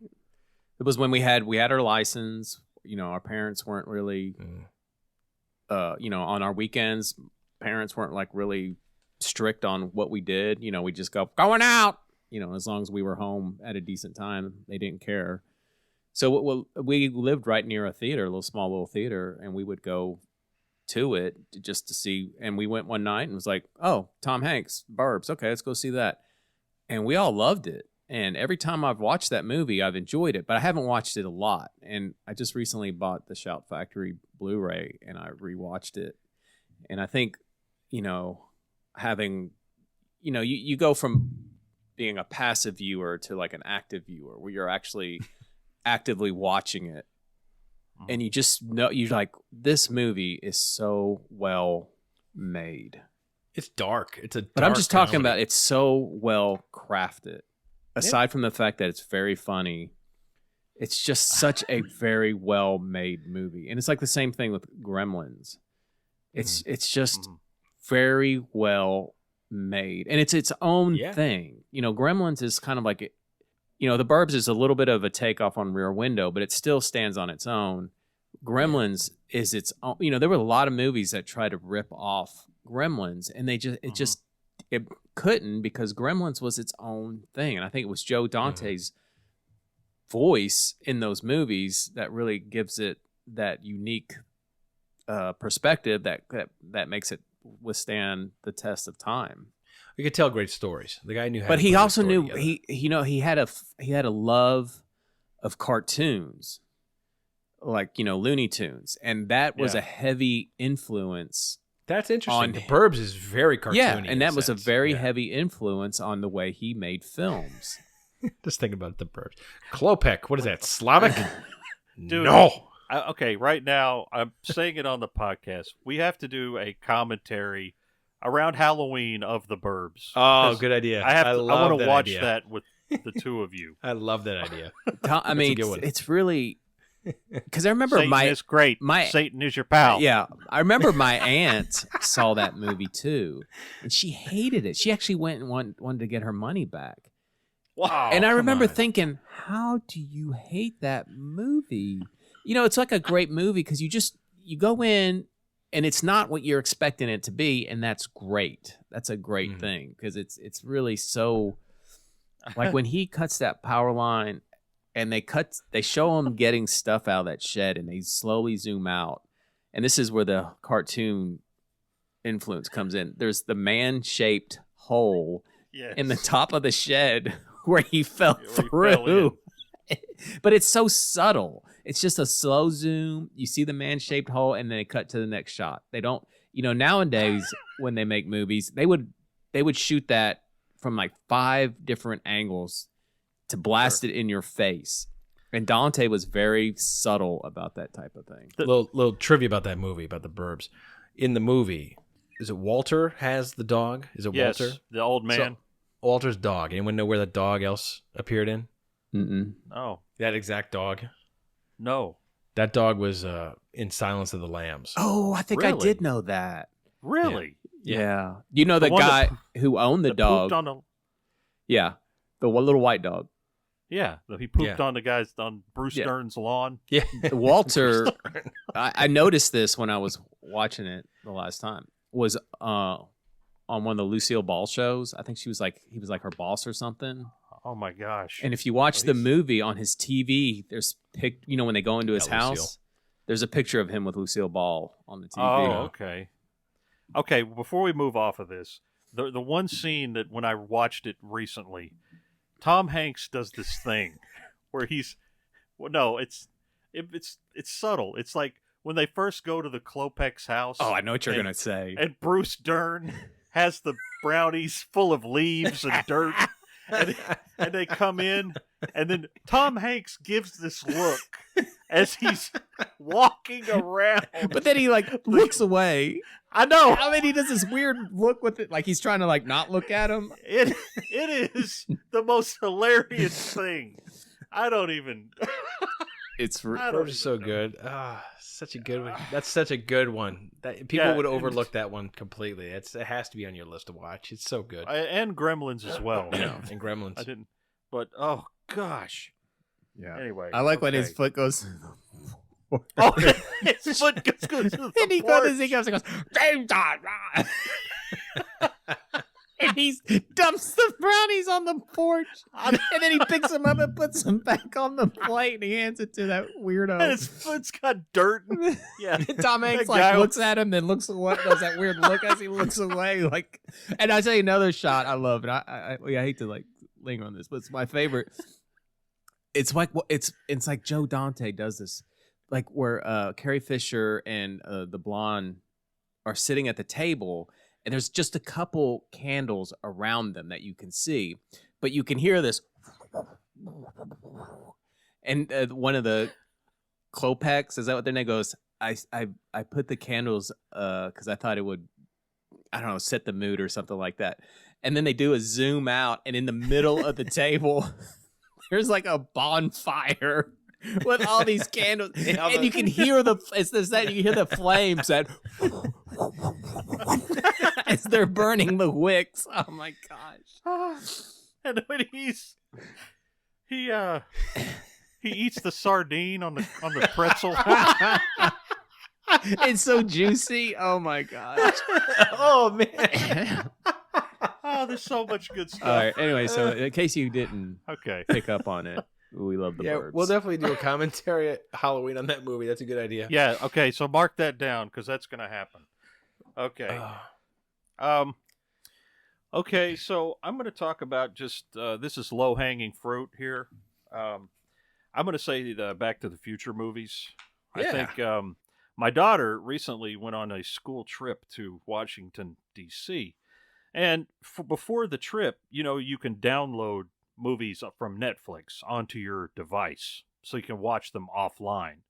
it was when we had our license. You know, our parents weren't really, on our weekends, parents weren't like really strict on what we did. You know, we just going out. You know, as long as we were home at a decent time, they didn't care. So we lived right near a theater, a small little theater, and we would go to it just to see. And we went one night and was like, oh, Tom Hanks, Burbs. Okay, let's go see that. And we all loved it. And every time I've watched that movie, I've enjoyed it, but I haven't watched it a lot. And I just recently bought the Shout Factory Blu-ray and I rewatched it. And I think, you go from being a passive viewer to like an active viewer where you're actually actively watching it. And you just know, you're like, this movie is so well made. It's dark. It's a But I'm dark just talking comedy. about it's so well crafted. Aside from the fact that it's very funny, it's just such a very well made movie. And it's like the same thing with Gremlins. It's just very well made. And it's its own thing. You know, Gremlins is kind of like, The Burbs is a little bit of a takeoff on Rear Window, but it still stands on its own. Gremlins is its own. You know, there were a lot of movies that try to rip off Gremlins, and it couldn't because Gremlins was its own thing. And I think it was Joe Dante's voice in those movies that really gives it that unique perspective that makes it withstand the test of time. You could tell great stories. The guy knew how. But to he put a also story knew together. he had a love of cartoons, like Looney Tunes, and that was a heavy influence. That's interesting. on The Burbs is very cartoony. Yeah, in and that was a sense. very Yeah. heavy influence on the way he made films. Just thinking about The Burbs. Klopek. What is that? Slavic? Dude, No. Okay, right now I'm saying it on the podcast. We have to do a commentary around Halloween of The Burbs. Oh, 'Cause good idea. I love want to watch idea. that with the two of you. I love that idea. I mean, good one. it's really because I remember Satan is great. Satan is your pal. Yeah, I remember my aunt saw that movie too, and she hated it. She actually went and wanted to get her money back. Wow. And I come remember on. thinking, how do you hate that movie? It's like a great movie because you go in and it's not what you're expecting it to be, and that's great. That's a great thing because it's really so. Like when he cuts that power line, and they show him getting stuff out of that shed, and they slowly zoom out, and this is where the cartoon influence comes in. There's the man-shaped hole in the top of the shed where he fell through. But it's so subtle. It's just a slow zoom. You see the man-shaped hole, and then they cut to the next shot. They don't, nowadays when they make movies, they would shoot that from like 5 different angles to blast it in your face. And Dante was very subtle about that type of thing. Little trivia about that movie, about the Burbs. In the movie, is it Walter has the dog? Is it Walter? The old man. So, Walter's dog. Anyone know where that dog else appeared in? Mm-mm. Oh. That exact dog? No. That dog was in Silence of the Lambs. Oh, I think I did know that. Really? Yeah. You know the guy who owned the dog? Yeah. The little white dog. Yeah. He pooped on Bruce Dern's lawn. Yeah. Walter, I noticed this when I was watching it the last time, was on one of the Lucille Ball shows. I think he was like her boss or something. Oh my gosh. And if you watch the movie on his TV, there's when they go into his house, there's a picture of him with Lucille Ball on the TV. Oh, okay. Okay, before we move off of this, the one scene that when I watched it recently, Tom Hanks does this thing where it's subtle. It's like when they first go to the Klopek's house. Oh, I know what you're going to say. And Bruce Dern has the brownies full of leaves and dirt. And they come in, and then Tom Hanks gives this look as he's walking around. But then he looks away. I know. I mean, he does this weird look with it, like he's trying to not look at him. It is the most hilarious thing. I don't even. It's so good. Such a good one. That's such a good one. That people would overlook that one completely. It has to be on your list to watch. It's so good. And Gremlins as well. Yeah, and Gremlins. I didn't, but oh gosh. Yeah. Anyway, I like when his foot goes. Oh, his foot goes to the and he goes and goes, James and he dumps the brownies on the porch, and then he picks them up and puts them back on the plate, and he hands it to that weirdo. And his foot's got dirt. Yeah, Tom Hanks looks at him, then looks away, does that weird look as he looks away. And I tell you another shot I love, and I hate to linger on this, but it's my favorite. It's like it's like Joe Dante does this, where Carrie Fisher and the blonde are sitting at the table. And there's just a couple candles around them that you can see, but you can hear this. And one of the Klopeks, is that what their name goes? I put the candles because I thought it would, I don't know, set the mood or something like that. And then they do a zoom out, and in the middle of the table, there's a bonfire with all these candles, and you can hear you can hear the flames that. As they're burning the wicks. Oh my gosh. And when he eats the sardine on the pretzel. It's so juicy. Oh my gosh. Oh man. Oh, there's so much good stuff. All right. Anyway, so in case you didn't pick up on it, we love the Burbs. We'll definitely do a commentary at Halloween on that movie. That's a good idea. Yeah. Okay. So mark that down because that's going to happen. Okay. Okay, so I'm going to talk about just this is low-hanging fruit here. I'm going to say the Back to the Future movies. Yeah. I think my daughter recently went on a school trip to Washington, D.C. And before the trip, you can download movies from Netflix onto your device so you can watch them offline.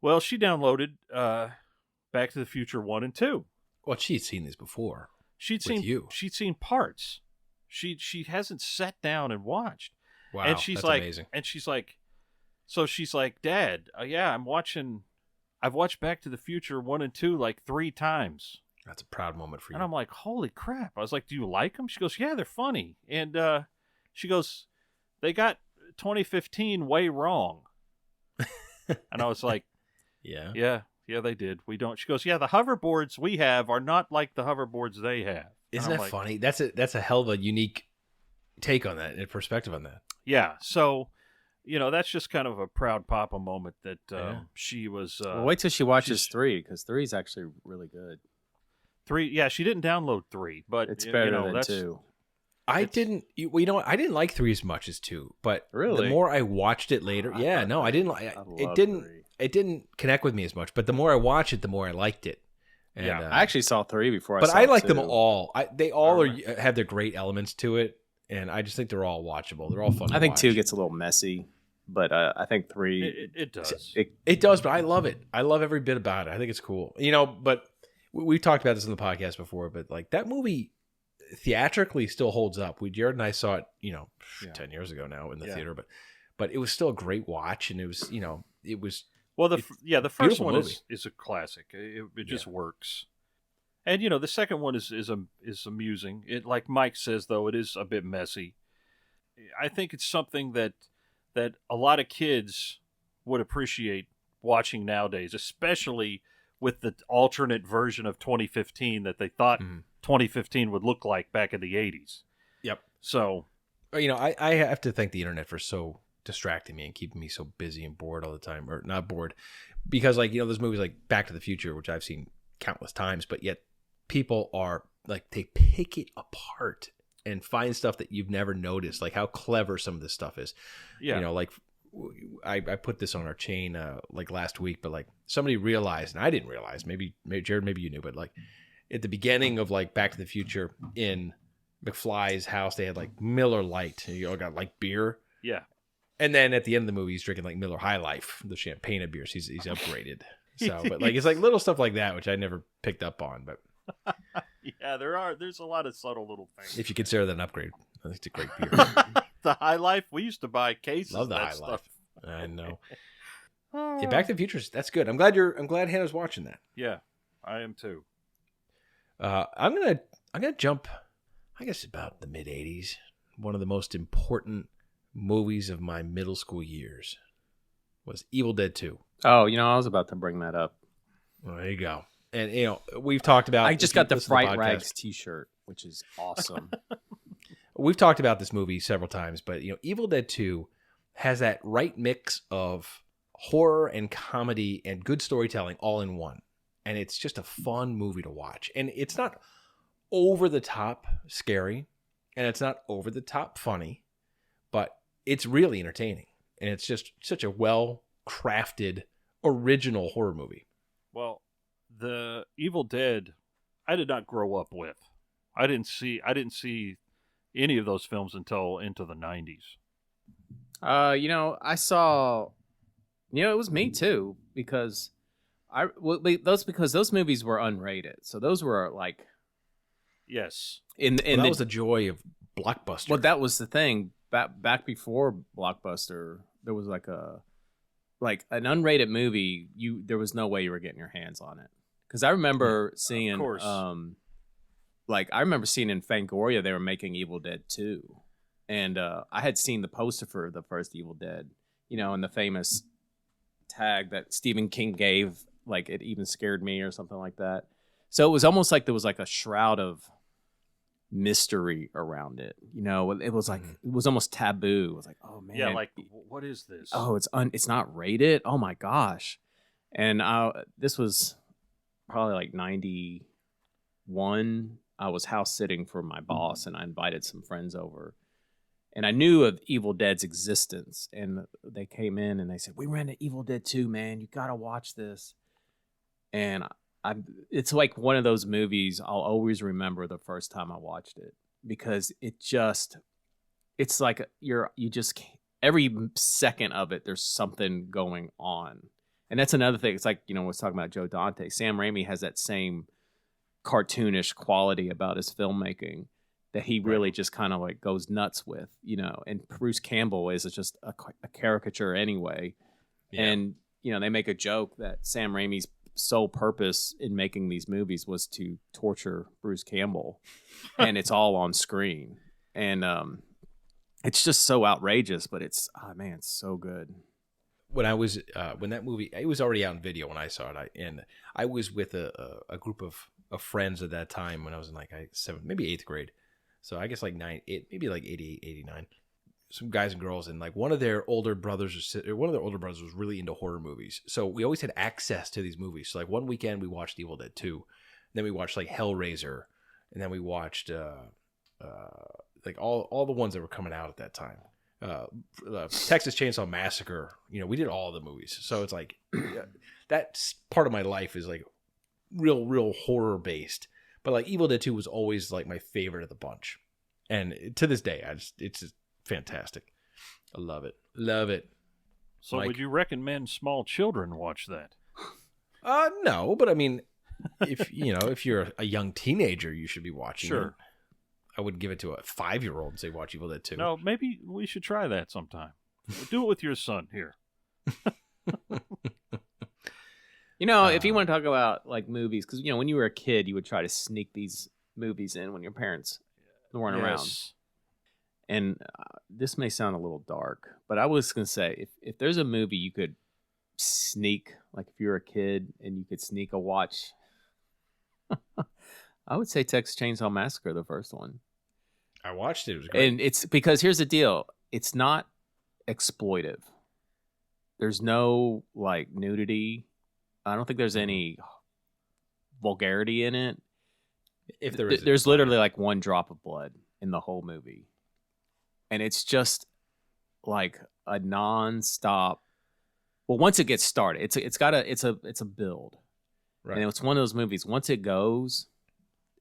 Well, she downloaded Back to the Future 1 and 2. Well, she'd seen these before. She'd seen parts. She hasn't sat down and watched. Wow, and she's that's like, amazing. And she's like, Dad, I've watched Back to the Future 1 and 2 3 times. That's a proud moment for you. And I'm like, holy crap. I was like, do you like them? She goes, yeah, they're funny. And she goes, they got 2015 way wrong. And I was like, yeah. Yeah, they did. We don't. She goes, yeah, the hoverboards we have are not like the hoverboards they have. Isn't And I'm that like, funny? That's a hell of a unique take on that and perspective on that. Yeah. So, that's just kind of a proud papa moment that Yeah. she was. Well, wait till she watches she's- 3, because 3 is actually really good. 3. Yeah, she didn't download 3, but It's you better know, than that's, 2. I didn't. You know what? I didn't like 3 as much as 2, but Really? the more I watched it later, I thought I didn't like I it. love Didn't 3. it didn't connect with me as much. But the more I watched it, the more I liked it. And, Yeah. I actually saw 3 before but I saw I like 2. them all. They all I have their great elements to it, and I just think they're all watchable. They're all fun. I to think watch. 2 gets a little messy, but I think 3... It does. It does, but I love it. I love every bit about it. I think it's cool. But we've talked about this in the podcast before, but like that movie theatrically still holds up. Jared and I saw it, 10 years ago now in the theater, but it was still a great watch, and it was, it was. Well, the first beautiful one movie. is a classic. It just works. And the second one is amusing. It, like Mike says, though, it is a bit messy. I think it's something that a lot of kids would appreciate watching nowadays, especially with the alternate version of 2015 that they thought 2015 would look like back in the 80s. Yep. So, I have to thank the internet for so distracting me and keeping me so busy and bored all the time, or not bored, because there's movies like Back to the Future, which I've seen countless times, but yet people are like, they pick it apart and find stuff that you've never noticed, like how clever some of this stuff is. yeah. Like I put this on our chain like last week, but like somebody realized, and I didn't realize, maybe Jared, maybe you knew, but like at the beginning of like Back to the Future in McFly's house, they had like Miller Lite, and you all got like beer. Yeah. And then at the end of the movie, he's drinking like Miller High Life, the champagne of beers. He's upgraded. So, but like it's like little stuff like that, which I never picked up on. But Yeah, there's a lot of subtle little things. if you consider that an upgrade, I think it's a great beer. The High Life, we used to buy cases Love the of that High stuff. Life. I know. Yeah, Back to the Future. That's good. I'm glad Hannah's watching that. Yeah, I am too. I'm gonna jump, I guess, about the mid '80s. One of the most important movies of my middle school years was Evil Dead 2. Oh, I was about to bring that up. Well, there you go. And we've talked about. I just got the listen to Fright podcast, Rags T-shirt, which is awesome. We've talked about this movie several times, but Evil Dead 2 has that right mix of horror and comedy and good storytelling all in one. And it's just a fun movie to watch. And it's not over the top scary, and it's not over the top funny, but it's really entertaining. And it's just such a well-crafted original horror movie. Well, the Evil Dead, I did not grow up with. I didn't see any of those films until into the 90s. I saw, it was me too, because those movies were unrated. So those were like Yes. That was the joy of Blockbuster. Well, that was the thing. Back before Blockbuster, there was like an unrated movie. There was no way you were getting your hands on it. Because I remember seeing, of course. I remember seeing in Fangoria they were making Evil Dead 2, and I had seen the poster for the first Evil Dead, and the famous tag that Stephen King gave, like it even scared me or something like that. So it was almost like there was like a shroud of mystery around it. It was like it was almost taboo. It was like, oh man, Yeah, like what is this? oh, it's not rated. Oh my gosh. And this was probably like 91. I was house sitting for my boss, and I invited some friends over, and I knew of Evil Dead's existence. And they came in and they said, "We rented Evil Dead 2, man. You gotta watch this." And it's like one of those movies I'll always remember the first time I watched it, because it's like you just can't, every second of it there's something going on. And that's another thing. It's like, I was talking about Joe Dante. Sam Raimi has that same cartoonish quality about his filmmaking that he really just kind of like goes nuts with, and Bruce Campbell is just a caricature anyway. Yeah. And, they make a joke that Sam Raimi's sole purpose in making these movies was to torture Bruce Campbell, and it's all on screen. And it's just so outrageous, but it's so good. when I was when that movie, it was already out in video when I saw it, and I was with a group of friends at that time when I was in like seventh, maybe eighth grade. So I guess like maybe like 88, 89. Some guys and girls, and like one of their older brothers was really into horror movies. So we always had access to these movies. So like one weekend we watched Evil Dead 2, then we watched like Hellraiser, and then we watched like all the ones that were coming out at that time. Texas Chainsaw Massacre. You know, we did all the movies. So it's like that part of my life is like real horror based. But like Evil Dead 2 was always like my favorite of the bunch, and to this day, it's just fantastic. I love it. So Mike? would you recommend small children watch that? No, but I mean, if you're a young teenager, you should be watching it. Sure. I wouldn't give it to a 5-year-old and say watch Evil Dead 2. No, maybe we should try that sometime. Do it with your son here. You know, if you want to talk about like movies, because when you were a kid, you would try to sneak these movies in when your parents weren't around. And this may sound a little dark, but I was going to say, if there's a movie you could sneak, like if you're a kid and you could sneak a watch, I would say Texas Chainsaw Massacre, the first one. I watched it. It was great. And it's because here's the deal. It's not exploitive. There's no like nudity. I don't think there's any vulgarity in it. If there is, there's literally like one drop of blood in the whole movie. And it's just like a non-stop. Well, once it gets started, it's a build. Right. And it's one of those movies. Once it goes,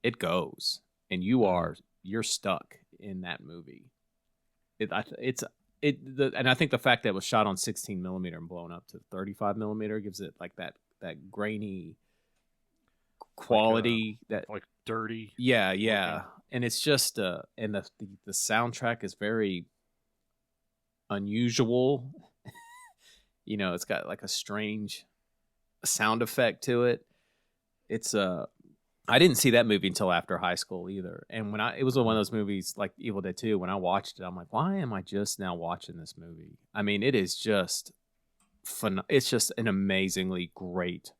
and you're stuck in that movie. And I think the fact that it was shot on 16 millimeter and blown up to 35 millimeter gives it like that grainy quality, like dirty. Yeah. looking. And it's just and the soundtrack is very unusual. It's got like a strange sound effect to it. It's I didn't see that movie until after high school either. And it was one of those movies like Evil Dead 2, when I watched it, I'm like, why am I just now watching this movie? I mean, it is just fun. It's just an amazingly great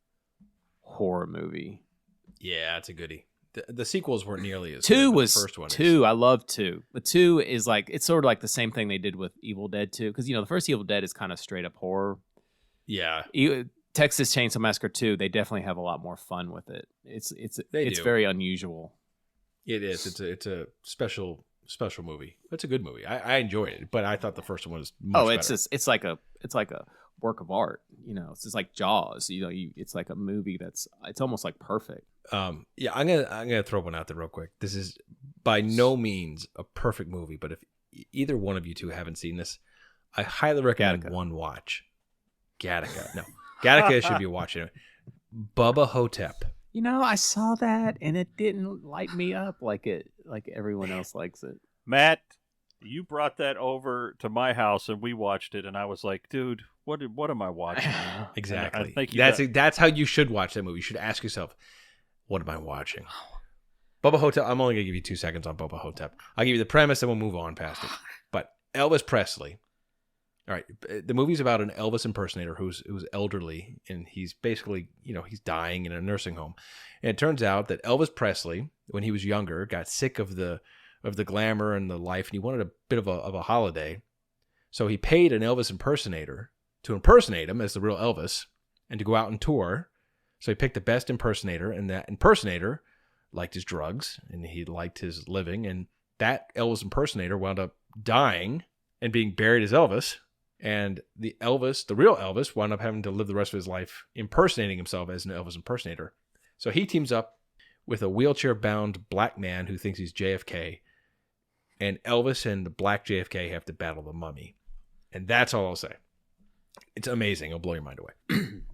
horror movie. Yeah, it's a goodie. The sequels weren't nearly as Two good, was the first one. two. I love 2. But 2 is like, it's sort of like the same thing they did with Evil Dead 2, because the first Evil Dead is kind of straight up horror. Yeah. Texas Chainsaw Massacre 2, they definitely have a lot more fun with it. It's very unusual. It is. It's a special movie. It's a good movie. I enjoyed it, but I thought the first one was much better. It's like a work of art. It's just like Jaws. It's like a movie it's almost like perfect. Yeah, I'm gonna throw one out there real quick. This is by no means a perfect movie, but if either one of you two haven't seen this, I highly recommend one watch. Gattaca. No. Gattaca should be watching it. Bubba Hotep. I saw that and it didn't light me up like everyone else likes it. Matt, you brought that over to my house and we watched it, and I was like, dude, what am I watching? Exactly. I think that's how you should watch that movie. You should ask yourself, what am I watching? Bubba Hotep. I'm only gonna give you 2 seconds on Bubba Hotep. I'll give you the premise and we'll move on past it. But Elvis Presley. All right, the movie's about an Elvis impersonator who's elderly, and he's basically, he's dying in a nursing home. And it turns out that Elvis Presley, when he was younger, got sick of the glamour and the life, and he wanted a bit of a holiday. So he paid an Elvis impersonator to impersonate him as the real Elvis and to go out and tour. So he picked the best impersonator, and that impersonator liked his drugs and he liked his living, and that Elvis impersonator wound up dying and being buried as Elvis. And the real Elvis, wound up having to live the rest of his life impersonating himself as an Elvis impersonator. So he teams up with a wheelchair-bound black man who thinks he's JFK, and Elvis and the black JFK have to battle the mummy. And that's all I'll say. It's amazing. It'll blow your mind away.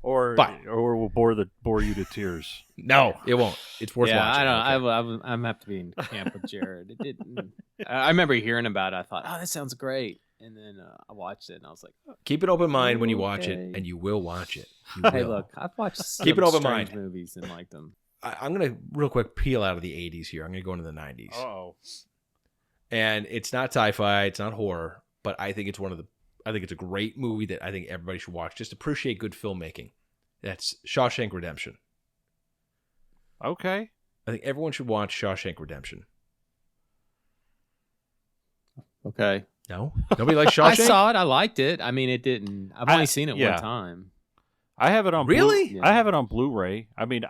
or will bore you to tears. No, it won't. It's worth watching. I don't know. I'm have to be in camp with Jared. It didn't. I remember hearing about it. I thought, that sounds great. And then I watched it, and I was like, keep an open mind when you watch it, and you will watch it. Hey, look, I've watched keep an open mind movies and liked them. I'm going to real quick peel out of the 80s here. I'm going to go into the 90s. Oh. And it's not sci-fi, it's not horror, but I think it's I think it's a great movie that I think everybody should watch. Just appreciate good filmmaking. That's Shawshank Redemption. Okay. I think everyone should watch Shawshank Redemption. Okay. No? Nobody likes Shawshank? I saw it. I liked it. I mean, it didn't. I've only seen it yeah. one time. I have it on Really? Yeah. I have it on Blu-ray. I mean,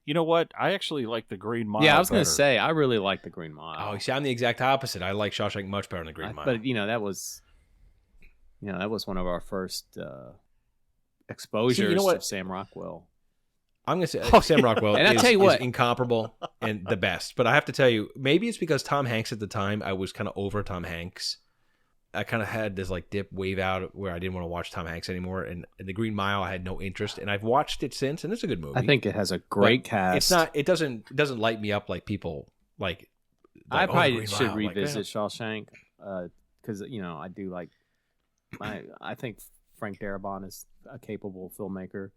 you know what? I actually like the Green Mile. Yeah, I was going to better. say I really like the Green Mile. Oh, see, I'm the exact opposite. I like Shawshank much better than the Green Mile. But that was one of our first exposures what? to Sam Rockwell. I'm going to say Sam Rockwell And I is, tell you is what. incomparable and the best. But I have to tell you, maybe it's because Tom Hanks at the time, I was kind of over Tom Hanks. I kind of had this like dip wave out where I didn't want to watch Tom Hanks anymore. And the Green Mile, I had no interest. And I've watched it since, and it's a good movie. I think it has a great But cast. It's not. It doesn't light me up like people like. I the probably Green should Mile. Like, revisit Shawshank because I do like. I think Frank Darabont is a capable filmmaker,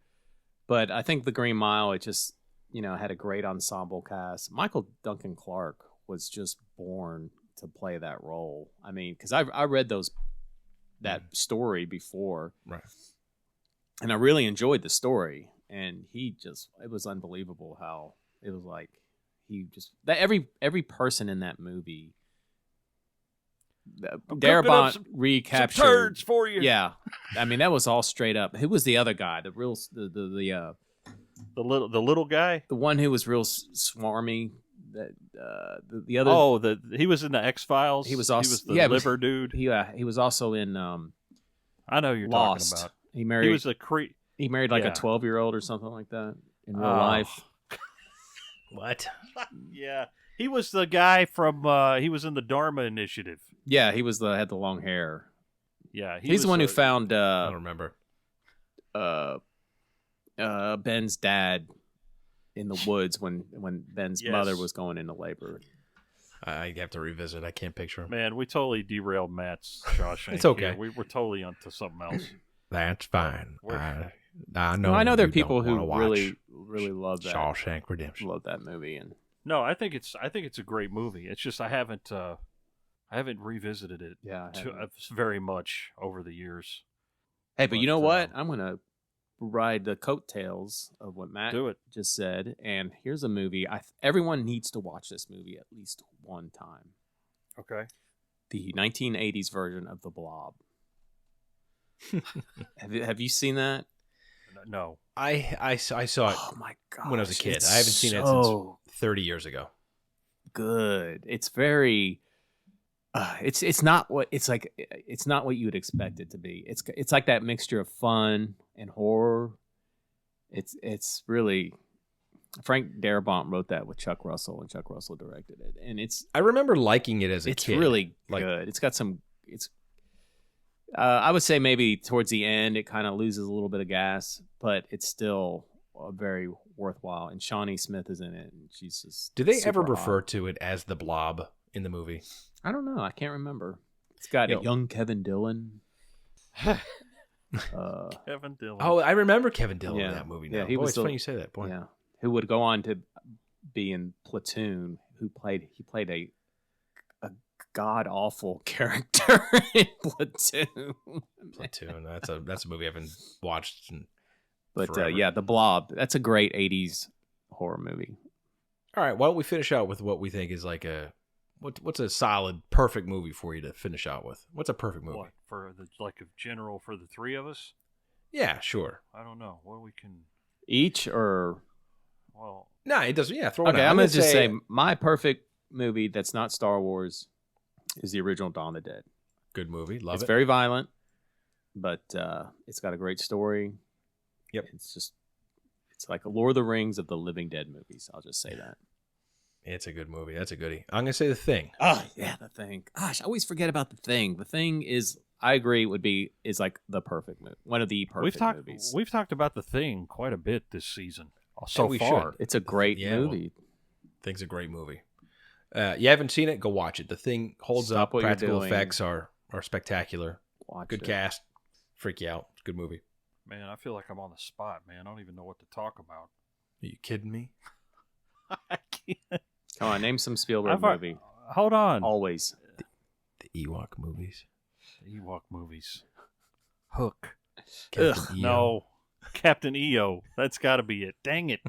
but I think the Green Mile, it just had a great ensemble cast. Michael Duncan Clark was just born to play that role. I mean, because I read that story before, right? And I really enjoyed the story, and it was unbelievable how it was like that every person in that movie. Darabont recaptured some turds for you. Yeah, I mean that was all straight up. Who was the other guy? The little guy, the one who was real swarmy. That the other. He was in the X-Files. He was also the liver dude. He was also in. I know who you're Lost. talking about. He married. He was a He married like yeah. a 12-year-old or something like that in real life. What? Yeah, he was the guy from. He was in the Dharma Initiative. Yeah, he had the long hair. Yeah, he's the one who found. I don't remember. Ben's dad in the woods when Ben's Yes. mother was going into labor. I have to revisit. I can't picture him. Man, we totally derailed Matt's Shawshank. It's okay. here. We were totally onto something else. That's fine. We're- I know. Well, I know there are you people don't who wanna watch really love that. Shawshank Redemption. Love that movie, and No, I think it's a great movie. It's just I haven't revisited it very much over the years. hey, but you know But, what? I'm gonna ride the coattails of what Matt Do it. just said, and here's a movie. Everyone needs to watch this movie at least one time. Okay. The 1980s version of The Blob. Have you seen that? No. I saw it Oh my god! when I was a kid. I haven't seen it since 30 years ago. Good. It's very. It's not what it's like. It's not what you would expect it to be. It's like that mixture of fun and horror. It's really. Frank Darabont wrote that with Chuck Russell, and Chuck Russell directed it. And I remember liking it as a it's kid. really Like- good. It's got some. I would say maybe towards the end it kind of loses a little bit of gas, but it's still very worthwhile. And Shawnee Smith is in it, and she's just. Do they ever super refer hot. to it as the Blob in the movie? I don't know. I can't remember. It's got You a young Kevin Dillon. Kevin Dillon. Oh, I remember Kevin Dillon Yeah. in that movie. Now. Yeah, he Boy, was it's the- funny you say that. Boy. Yeah, who would go on to be in Platoon? He played a god awful character in Platoon. Platoon. That's a movie I haven't watched. But forever. yeah, The Blob. That's a great '80s horror movie. All right, why don't we finish out with what we think is like what's a solid, perfect movie for you to finish out with? What's a perfect movie? What, for the general for the three of us? Yeah, sure. I don't know. What we can. Each or Well, No, it doesn't. Yeah, throw it okay, out. I'm gonna just say my perfect movie that's not Star Wars is the original Dawn of the Dead. good movie. Love It's it. very violent, but it's got a great story. Yep. It's like a Lord of the Rings of the Living Dead movies. I'll just say that. It's a good movie. That's a goodie. I'm gonna say The Thing. Oh yeah, The Thing. Gosh, I always forget about The Thing. The Thing is, I agree, is like the perfect movie. One of the perfect movies. We've talked about The Thing quite a bit this season so we far. should. It's a great Yeah, well, movie. Thing's a great movie. You haven't seen it? Go watch it. The Thing holds Stop up. what you're Practical doing. effects are spectacular. Watch Good it. cast. Freak you out. It's a good movie. Man, I feel like I'm on the spot, man. I don't even know what to talk about. Are you kidding me? I can't. Come on, name some Spielberg I've- movie. Hold on. Always. The Ewok movies. The Ewok movies. Hook. Captain EO. No, Captain EO. That's got to be it. Dang it!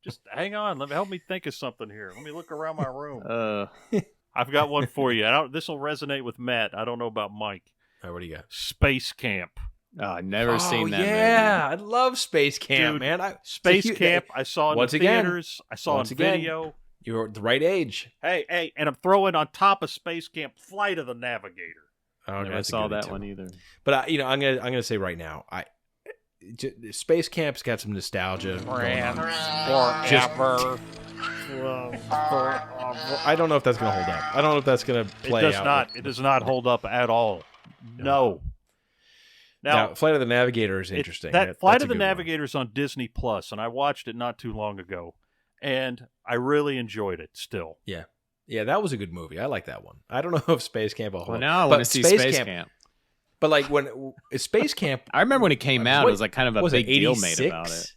Just hang on. Help me think of something here. Let me look around my room. I've got one for you. This will resonate with Matt. I don't know about Mike. All right, what do you got? Space Camp. Oh, never seen that yeah, I love Space Camp, Dude, man. Space Camp. I saw in once the again, theaters. I saw on once again, video. You're the right age. Hey, and I'm throwing on top of Space Camp Flight of the Navigator. Oh, Never saw that one either. But I'm gonna say right now, Space Camp's got some nostalgia. going on. Forever. I don't know if that's gonna hold up. I don't know if that's gonna play It does out. not. It does not hold up at all. No. Now, Flight of the Navigator is interesting. That Flight that's of a the good one. Navigator is on Disney Plus, and I watched it not too long ago, and I really enjoyed it. Still, Yeah, that was a good movie. I like that one. I don't know if Space Camp will hold Well, up. now I But want to see Space Camp. But like when Space Camp, I remember when it came out, it was like kind of a was big deal 86? made about it.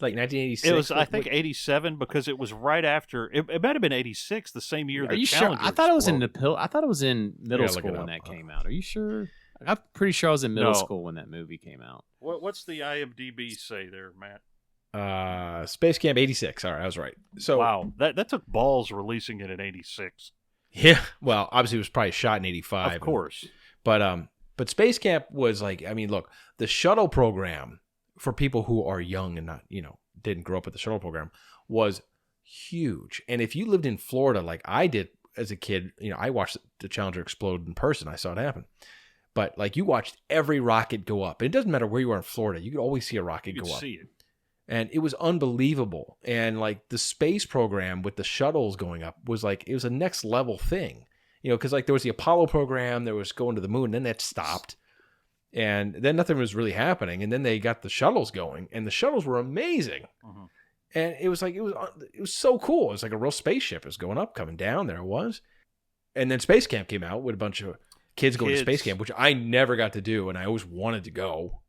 Like 1986. it was. I think 87 because it was right after. It might have been 86, the same year. Are the you sure? Challenger I thought it was in exploded. I thought it was in middle gotta look school it when up. that came out. Are you sure? I'm pretty sure I was in middle No. school when that movie came out. What's the IMDb say there, Matt? Space Camp 86. All right, I was right. So Wow, that took balls releasing it in 86. yeah, well, obviously it was probably shot in 85. Of course. But Space Camp was like, I mean, look, the shuttle program for people who are young and not, didn't grow up with the shuttle program was huge. And if you lived in Florida like I did as a kid, I watched the Challenger explode in person. I saw it happen. But like you watched every rocket go up. It doesn't matter where you are in Florida. You could always see a rocket You go could up. see it. And it was unbelievable. And like the space program with the shuttles going up was like, it was a next level thing. Because like there was the Apollo program, there was going to the moon, and then that stopped. And then nothing was really happening. And then they got the shuttles going, and the shuttles were amazing. Mhm. And it was like, it was so cool. It was like a real spaceship. It was going up, coming down. There it was. And then Space Camp came out with a bunch of kids going to Space Camp, which I never got to do, and I always wanted to go.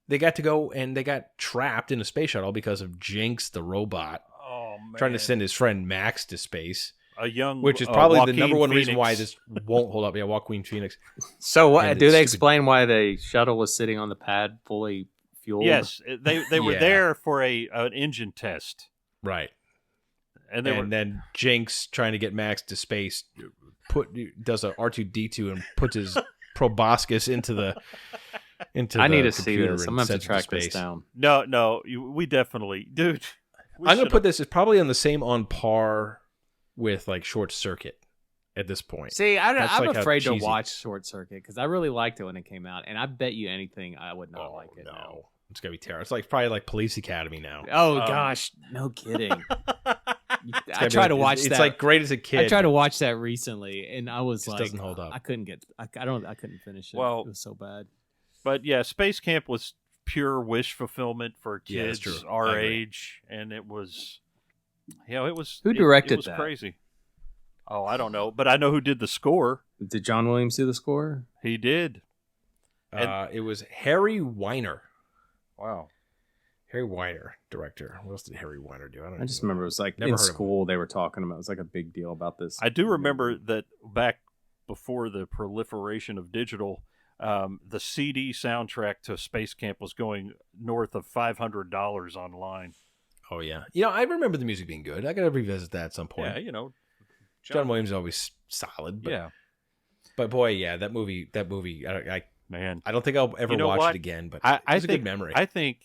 They got to go, and they got trapped in a space shuttle because of Jinx, the robot, Oh man, trying to send his friend Max to space, a young, which is probably the Joaquin number one reason Phoenix. why this won't hold up. Yeah, Joaquin Phoenix. So what? And Do it's they stupid. explain why the shuttle was sitting on the pad fully fueled? Yes, they were Yeah. there for an engine test, Right. and they were then Jinx trying to get Max to space does a R2D2 and puts his proboscis into the I need the to see computer this. and I'm gonna have to sends it track this space. down. no. We definitely, dude. we I'm gonna should've- put this. It's probably on the same on par with like Short Circuit at this point. See, That's I'm like how afraid to cheesy- watch Short Circuit because I really liked it when it came out, and I bet you anything I would not like it. no, now. it's gonna be terrible. It's like probably like Police Academy now. Oh gosh, no kidding. It's I gotta be tried like- to watch it's that. like great as a kid. I tried to watch that recently, and I was Just like, doesn't hold up. I couldn't get. I couldn't finish it. Well, it was so bad. But yeah, Space Camp was pure wish fulfillment for Yeah, that's kids true. our I agree. age, and it was, it was. Who it directed was that? Crazy. Oh, I don't know, but I know who did the score. Did John Williams do the score? He did. It was Harry Weiner. Wow. Harry Weiner, director. What else did Harry Weiner do? I just remember it was like Never in heard of him. school they were talking about. It was like a big deal about this. I do remember that back before the proliferation of digital, the CD soundtrack to Space Camp was going north of $500 online. Oh yeah, I remember the music being good. I gotta revisit that at some point. Yeah, John Williams is always solid. But, Yeah, but boy, yeah, that movie. man. I don't think I'll ever You know watch what? it again. But I it's a think, good memory. I think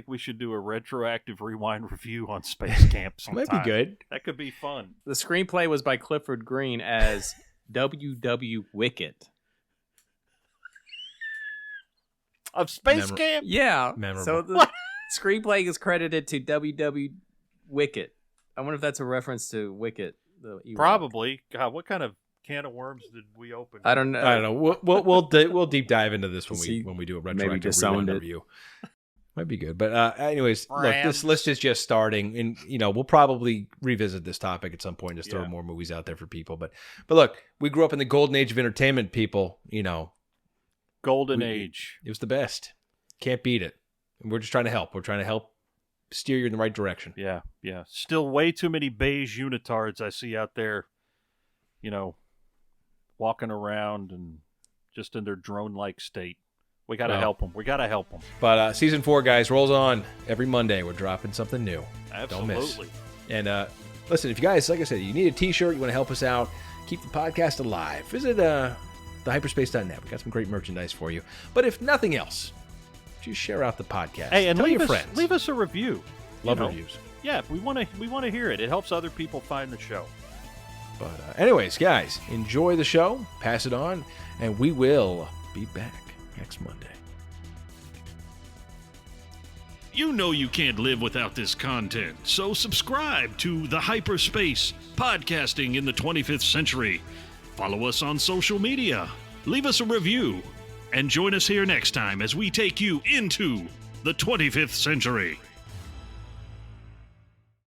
we should do a retroactive rewind review on Space Camp sometime. Might be good. That could be fun. The screenplay was by Clifford Green as W.W. Wicket. Of Space Memor- Camp? Yeah. Memorable. So the screenplay is credited to W.W. Wicket. I wonder if that's a reference to Wicket. The Ewok. Probably. God, what kind of can of worms did we open? I don't know. I don't know. We'll deep dive into this See, when we do a maybe retroactive disowned rewind it. review. Might be good, but anyways, look, this Rams. list is just starting, and we'll probably revisit this topic at some point. Just throw Yeah. more movies out there for people, but look, we grew up in the golden age of entertainment. People, Golden we- Age. it was the best. Can't beat it. And we're just trying to help. We're trying to help steer you in the right direction. Yeah. Still way too many beige unitards I see out there, walking around and just in their drone-like state, We got to help them. We got to help them. But season 4, guys, rolls on every Monday. We're dropping something new. Absolutely. Don't miss. And listen, if you guys, like I said, you need a T-shirt, you want to help us out, keep the podcast alive, visit thehyperspace.net. We got some great merchandise for you. But if nothing else, just share out the podcast. Hey, and tell leave your us, friends. leave us a review. Love reviews. Yeah, we want to hear it. It helps other people find the show. But anyways, guys, enjoy the show, pass it on, and we will be back next Monday. You know you can't live without this content, so subscribe to The Hyperspace, podcasting in the 25th century. Follow us on social media, leave us a review, and join us here next time as we take you into the 25th century.